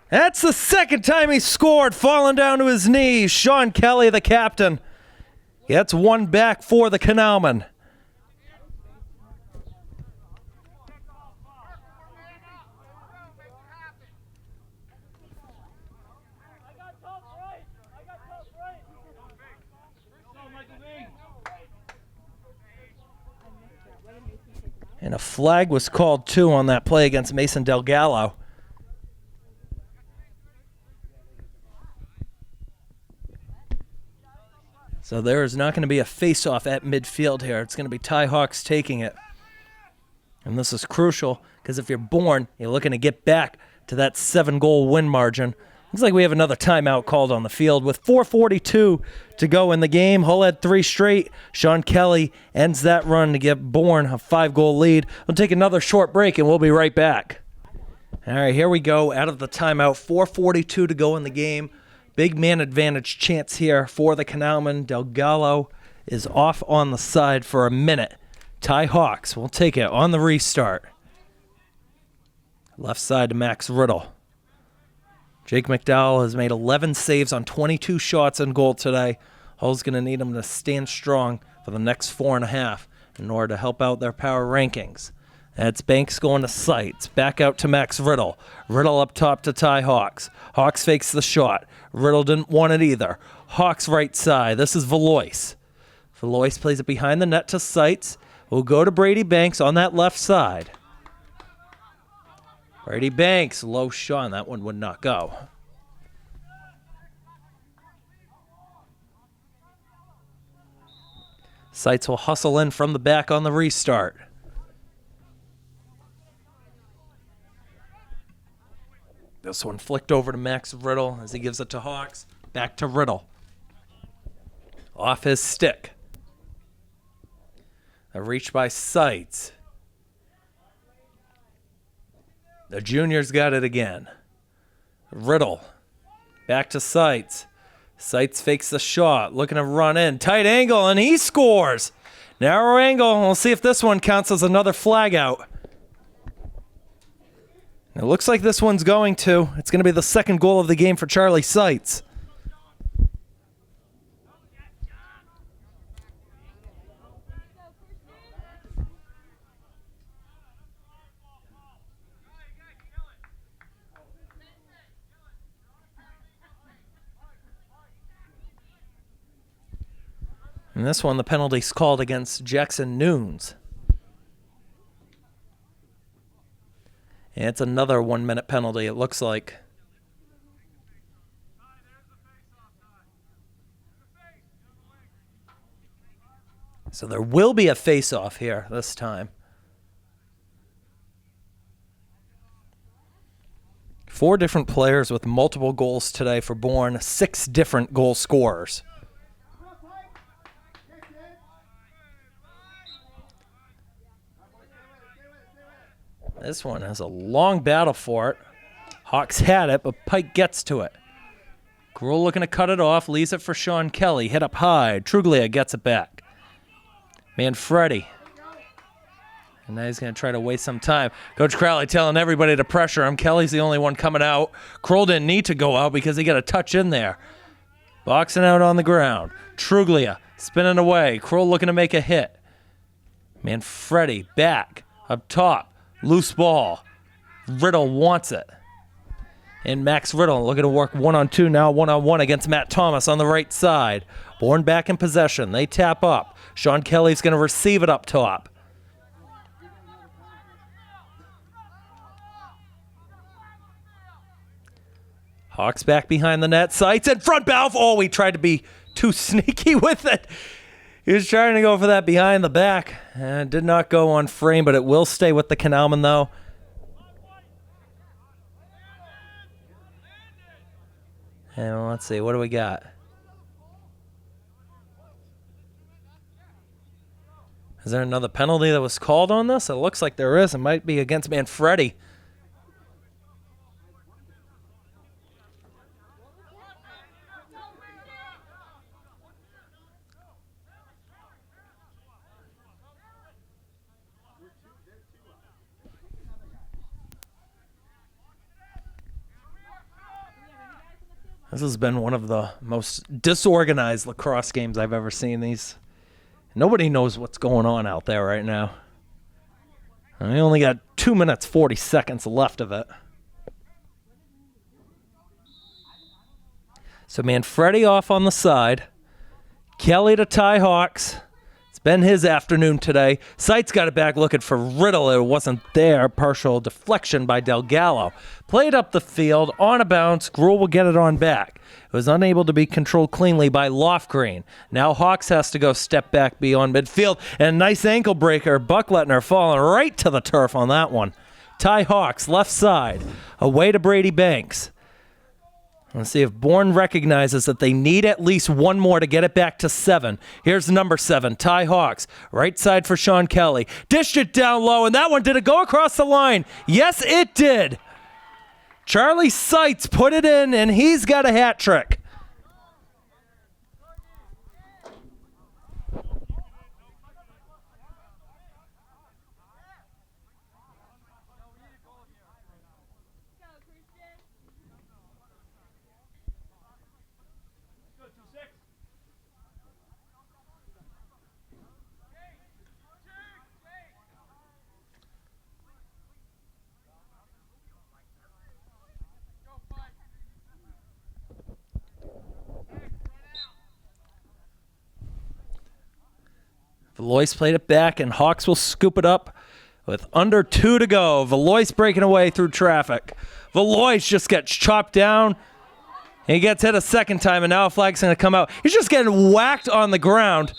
That's the second time he scored, falling down to his knees. Sean Kelly, the captain, gets one back for the Canalmen. And a flag was called, too, on that play against Mason Delgallo. So there is not going to be a face-off at midfield here. It's going to be Ty Hawks taking it. And this is crucial because if you're Bourne, you're looking to get back to that 7-goal win margin. Looks like we have another timeout called on the field with 4:42 to go in the game. Hull had 3 straight. Sean Kelly ends that run to give Bourne a 5-goal lead. We'll take another short break and we'll be right back. All right, here we go out of the timeout. 4:42 to go in the game. Big man advantage chance here for the Canalmen. Delgallo is off on the side for a minute. Ty Hawks will take it on the restart. Left side to Max Riddle. Jake McDowell has made 11 saves on 22 shots on goal today. Hull's going to need him to stand strong for the next 4.5 in order to help out their power rankings. That's Banks going to Sights. Back out to Max Riddle. Riddle up top to Ty Hawks. Hawks fakes the shot. Riddle didn't want it either. Hawks right side. This is Valois. Valois plays it behind the net to Sights. We'll go to Brady Banks on that left side. Brady Banks, low shot, and that one would not go. Sights will hustle in from the back on the restart. This one flicked over to Max Riddle as he gives it to Hawks. Back to Riddle. Off his stick. A reach by Sights. The junior's got it again. Riddle. Back to Sights. Sights fakes the shot. Looking to run in. Tight angle, and he scores. Narrow angle. We'll see if this one counts as another flag out. It looks like this one's going to. It's going to be the second goal of the game for Charlie Sights. And this one, the penalty's called against Jackson Nunes. And it's another 1-minute penalty, it looks like. So there will be a face-off here this time. 4 different players with multiple goals today for Bourne, 6 different goal scorers. This one has a long battle for it. Hawks had it, but Pike gets to it. Gruel looking to cut it off, leaves it for Sean Kelly. Hit up high. Truglia gets it back. Manfredi. And now he's going to try to waste some time. Coach Crowley telling everybody to pressure him. Kelly's the only one coming out. Kroll didn't need to go out because he got a touch in there. Boxing out on the ground. Truglia spinning away. Kroll looking to make a hit. Manfredi back up top. Loose ball. Riddle wants it. And Max Riddle looking to work 1-on-2 now, 1-on-1 against Matt Thomas on the right side. Bourne back in possession. They tap up. Sean Kelly's going to receive it up top. Hawks back behind the net. Sights in front. Balf. Oh, he tried to be too sneaky with it. He was trying to go for that behind the back. And did not go on frame, but it will stay with the Canalmen, though. And let's see, what do we got? Is there another penalty that was called on this? It looks like there is. It might be against Manfredi. This has been one of the most disorganized lacrosse games I've ever seen. Nobody knows what's going on out there right now. And we only got 2 minutes, 40 seconds left of it. So Manfredi off on the side. Kelly to tie Hawks. It's been his afternoon today. Sights got it back looking for Riddle. It wasn't there. Partial deflection by Del Gallo. Played up the field on a bounce. Gruel will get it on back. It was unable to be controlled cleanly by Lofgreen. Now Hawks has to go step back beyond midfield. And nice ankle breaker. Bucklettner falling right to the turf on that one. Tie Hawks, left side. Away to Brady Banks. Let's see if Bourne recognizes that they need at least one more to get it back to 7. Here's number 7, Ty Hawks. Right side for Sean Kelly. Dished it down low, and that one, did it go across the line? Yes, it did. Charlie Seitz put it in, and he's got a hat trick. Valois played it back, and Hawks will scoop it up with under 2 to go. Valois breaking away through traffic. Valois just gets chopped down. He gets hit a second time, and now a flag's going to come out. He's just getting whacked on the ground.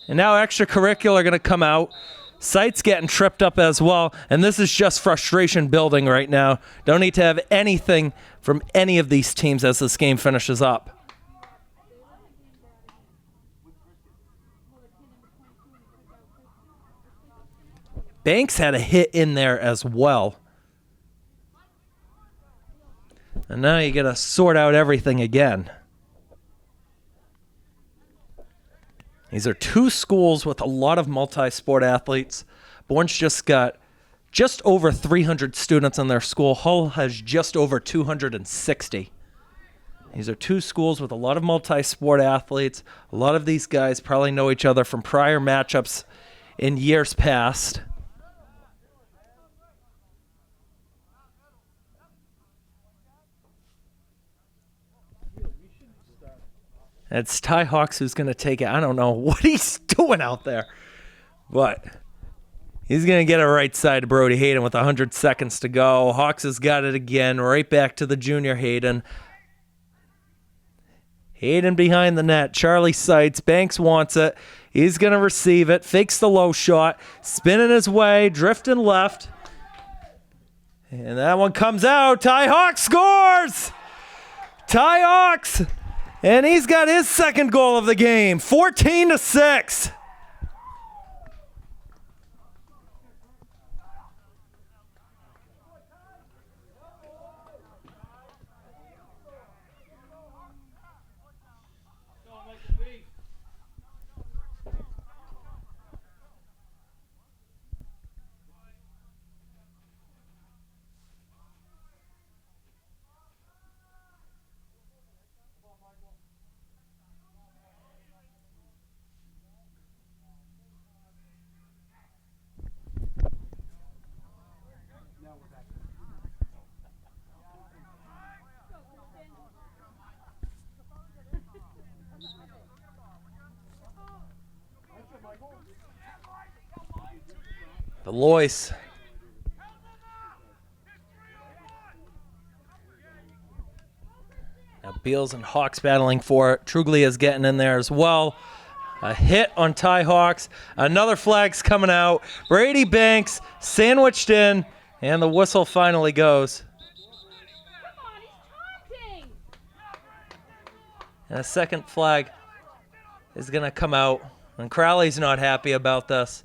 And now extracurricular going to come out. Sight's getting tripped up as well, and this is just frustration building right now. Don't need to have anything from any of these teams as this game finishes up. Banks had a hit in there as well. And now you got to sort out everything again. These are 2 schools with a lot of multi-sport athletes. Bourne's just got just over 300 students in their school. Hull has just over 260. These are 2 schools with a lot of multi-sport athletes. A lot of these guys probably know each other from prior matchups in years past. It's Ty Hawks who's going to take it. I don't know what he's doing out there, but he's going to get it right side to Brody Hayden with 100 seconds to go. Hawks has got it again, right back to the junior Hayden. Hayden behind the net. Charlie Seitz. Banks wants it. He's going to receive it. Fakes the low shot. Spinning his way. Drifting left. And that one comes out. Ty Hawks scores! Ty Hawks! And he's got his second goal of the game. 14-6. Lois. Now Beals and Hawks battling for it. Truglia's getting in there as well. A hit on Ty Hawks. Another flag's coming out. Brady Banks sandwiched in, and the whistle finally goes. And a second flag is going to come out, and Crowley's not happy about this.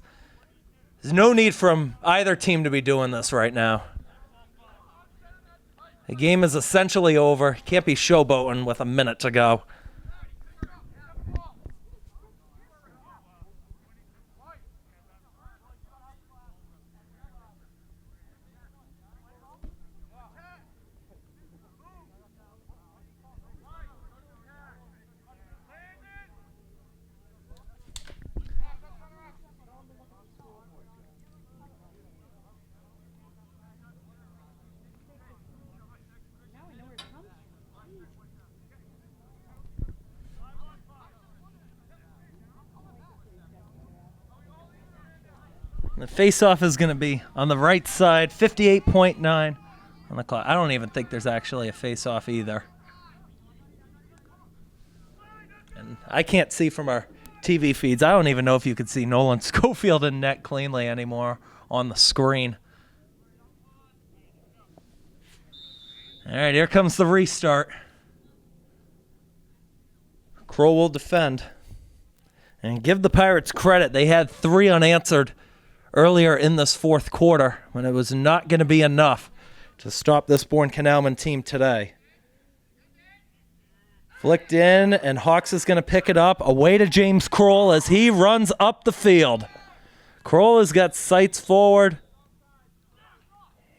There's no need from either team to be doing this right now. The game is essentially over. Can't be showboating with a minute to go. The face-off is going to be on the right side, 58.9 on the clock. I don't even think there's actually a face-off either. And I can't see from our TV feeds. I don't even know if you could see Nolan Schofield in net cleanly anymore on the screen. All right, here comes the restart. Crow will defend. And give the Pirates credit. They had 3 unanswered earlier in this fourth quarter when it was not going to be enough to stop this Bourne Canalmen team today. Flicked in, and Hawks is going to pick it up. Away to James Kroll as he runs up the field. Kroll has got sights forward.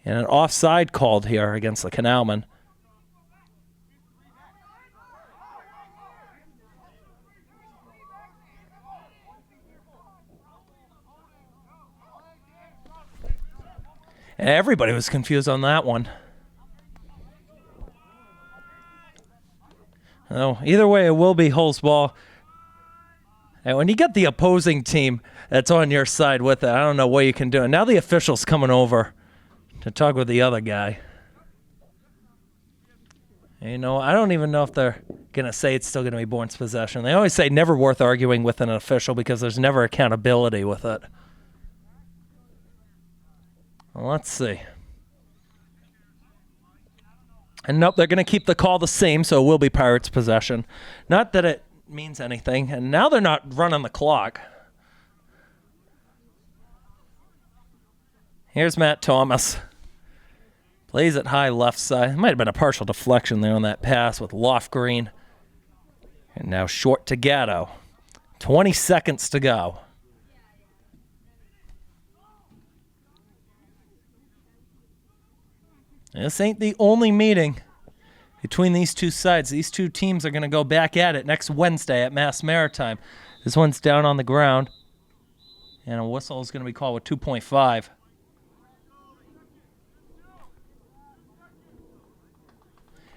And an offside called here against the Canalmen. Everybody was confused on that one. Oh, either way, it will be Hull's ball. And when you get the opposing team that's on your side with it, I don't know what you can do. And now the official's coming over to talk with the other guy. And, you know, I don't even know if they're going to say it's still going to be Bourne's possession. They always say never worth arguing with an official because there's never accountability with it. Well, let's see. And nope, they're going to keep the call the same, so it will be Pirates' possession. Not that it means anything. And now they're not running the clock. Here's Matt Thomas. Plays it high left side. It might have been a partial deflection there on that pass with Lofgreen. And now short to Gatto. 20 seconds to go. This ain't the only meeting between these two sides. These two teams are going to go back at it next Wednesday at Mass Maritime. This one's down on the ground. And a whistle is going to be called with 2.5.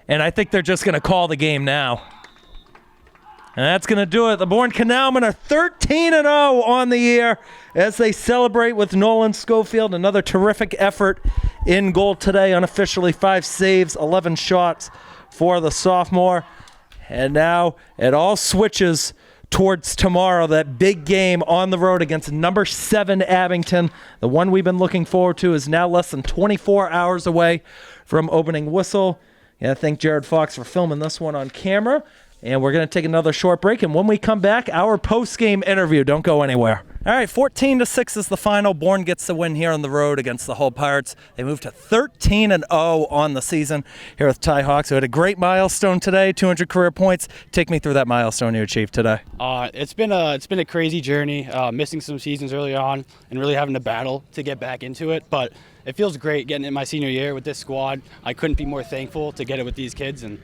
And I think they're just going to call the game now. And that's going to do it. The Bourne Canalmen are 13-0 on the year as they celebrate with Nolan Schofield. Another terrific effort in goal today. Unofficially 5 saves, 11 shots for the sophomore. And now it all switches towards tomorrow, that big game on the road against number 7 Abington. The one we've been looking forward to is now less than 24 hours away from opening whistle. Yeah, thank Jared Fox for filming this one on camera. And we're going to take another short break. And when we come back, our post-game interview. Don't go anywhere. All right, 14-6 is the final. Bourne gets the win here on the road against the Hull Pirates. They moved to 13-0 on the season here with Ty Hawks, who had a great milestone today, 200 career points. Take me through that milestone you achieved today. It's been a crazy journey, missing some seasons early on and really having to battle to get back into it. But it feels great getting in my senior year with this squad. I couldn't be more thankful to get it with these kids, and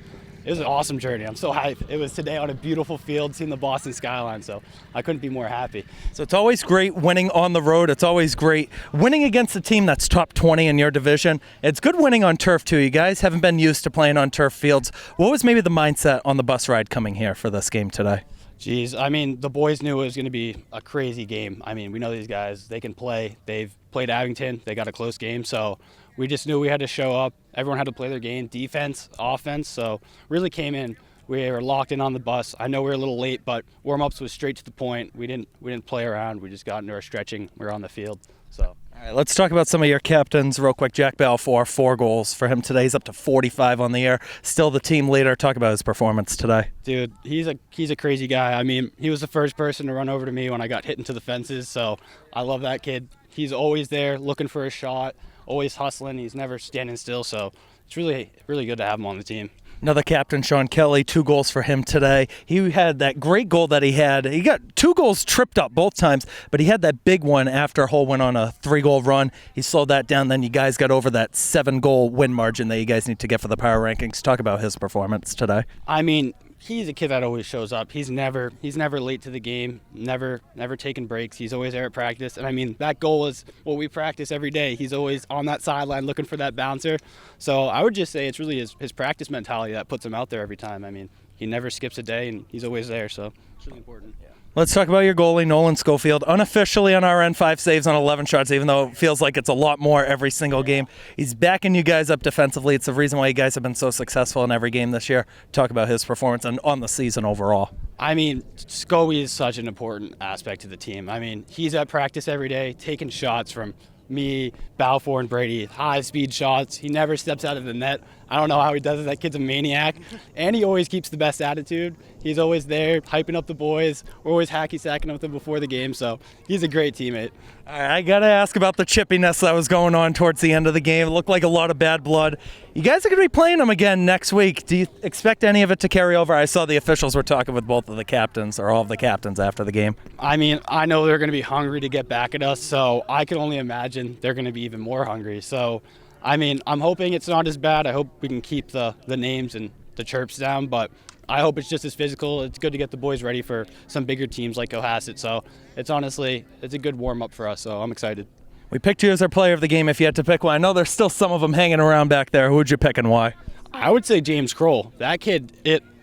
it was an awesome journey. I'm so hyped. It was today on a beautiful field, seeing the Boston skyline, so I couldn't be more happy. So it's always great winning on the road. It's always great winning against a team that's top 20 in your division. It's good winning on turf, too. You guys haven't been used to playing on turf fields. What was maybe the mindset on the bus ride coming here for this game today? Geez, I mean, the boys knew it was going to be a crazy game. I mean, we know these guys. They can play. They've played Abington. They got a close game, so we just knew we had to show up. Everyone had to play their game, defense, offense, so really came in. We were locked in on the bus. I know we were a little late, but warm-ups was straight to the point. We didn't play around. We just got into our stretching. We were on the field. So. All right, let's talk about some of your captains real quick. Jack Balfour, 4 goals for him today. He's up to 45 on the year. Still the team leader. Talk about his performance today. Dude, he's a crazy guy. I mean, he was the first person to run over to me when I got hit into the fences, so I love that kid. He's always there looking for a shot, always hustling. He's never standing still, so it's really, really good to have him on the team. Another captain, Sean Kelly, 2 goals for him today. He had that great goal that he had. He got 2 goals tripped up both times, but he had that big one after Hull went on a 3-goal run. He slowed that down. Then you guys got over that 7-goal win margin that you guys need to get for the power rankings. Talk about his performance today. I mean, he's a kid that always shows up. He's never late to the game, never taking breaks. He's always there at practice. And I mean, that goal is what we practice every day. He's always on that sideline looking for that bouncer. So I would just say it's really his practice mentality that puts him out there every time. I mean, he never skips a day and he's always there. So it's really important. Yeah. Let's talk about your goalie, Nolan Schofield. Unofficially on our end, 5 saves on 11 shots, even though it feels like it's a lot more every single game. He's backing you guys up defensively. It's the reason why you guys have been so successful in every game this year. Talk about his performance and on the season overall. I mean, Scoey is such an important aspect to the team. I mean, he's at practice every day, taking shots from me, Balfour, and Brady, high-speed shots. He never steps out of the net. I don't know how he does it. That kid's a maniac. And he always keeps the best attitude. He's always there, hyping up the boys. We're always hacky-sacking with him before the game, so he's a great teammate. All right, I got to ask about the chippiness that was going on towards the end of the game. It looked like a lot of bad blood. You guys are going to be playing them again next week. Do you expect any of it to carry over? I saw the officials were talking with both of the captains, or all of the captains after the game. I mean, I know they're going to be hungry to get back at us, so I can only imagine they're going to be even more hungry. So, I mean, I'm hoping it's not as bad. I hope we can keep the names and the chirps down, but I hope it's just as physical. It's good to get the boys ready for some bigger teams like Cohasset. So it's a good warm-up for us, so I'm excited. We picked you as our player of the game if you had to pick one. I know there's still some of them hanging around back there. Who would you pick and why? I would say James Kroll. That kid,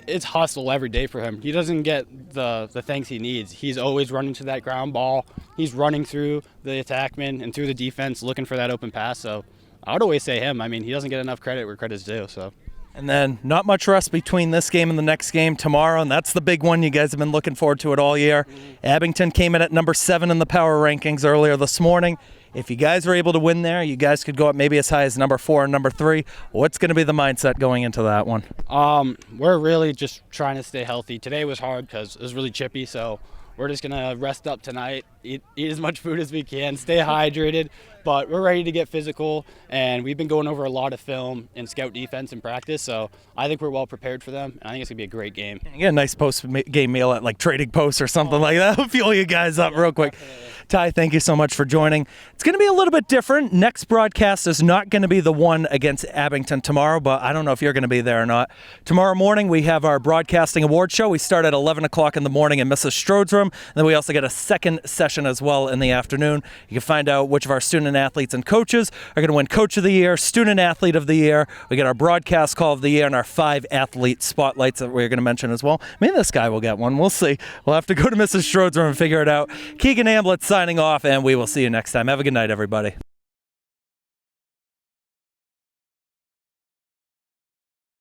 it's hustle every day for him. He doesn't get the thanks he needs. He's always running to that ground ball. He's running through the attackman and through the defense looking for that open pass. So I would always say him. I mean, he doesn't get enough credit where credit's due. So. And then not much rest between this game and the next game tomorrow, and that's the big one. You guys have been looking forward to it all year. Abington came in at number 7 in the power rankings earlier this morning. If you guys were able to win there, you guys could go up maybe as high as number 4 and number 3. What's going to be the mindset going into that one? We're really just trying to stay healthy. Today was hard because it was really chippy, so we're just going to rest up tonight, eat as much food as we can, stay hydrated, but we're ready to get physical, and we've been going over a lot of film and scout defense in practice, so I think we're well prepared for them, and I think it's going to be a great game. You get a nice post-game meal at like Trading Post or something like that. I'll fuel you guys up real quick. Definitely. Ty, thank you so much for joining. It's going to be a little bit different. Next broadcast is not going to be the one against Abington tomorrow, but I don't know if you're going to be there or not. Tomorrow morning, we have our broadcasting award show. We start at 11 o'clock in the morning in Mrs. Strode's room, and then we also get a second session as well in the afternoon. You can find out which of our student athletes and coaches are going to win Coach of the Year, Student Athlete of the Year. We get our Broadcast Call of the Year and our 5 athlete spotlights that we're going to mention as well. Maybe this guy will get one. We'll see. We'll have to go to Mrs. Strode's room and figure it out. Keegan Hamblett signing off, and we will see you next time. Have a good night, everybody.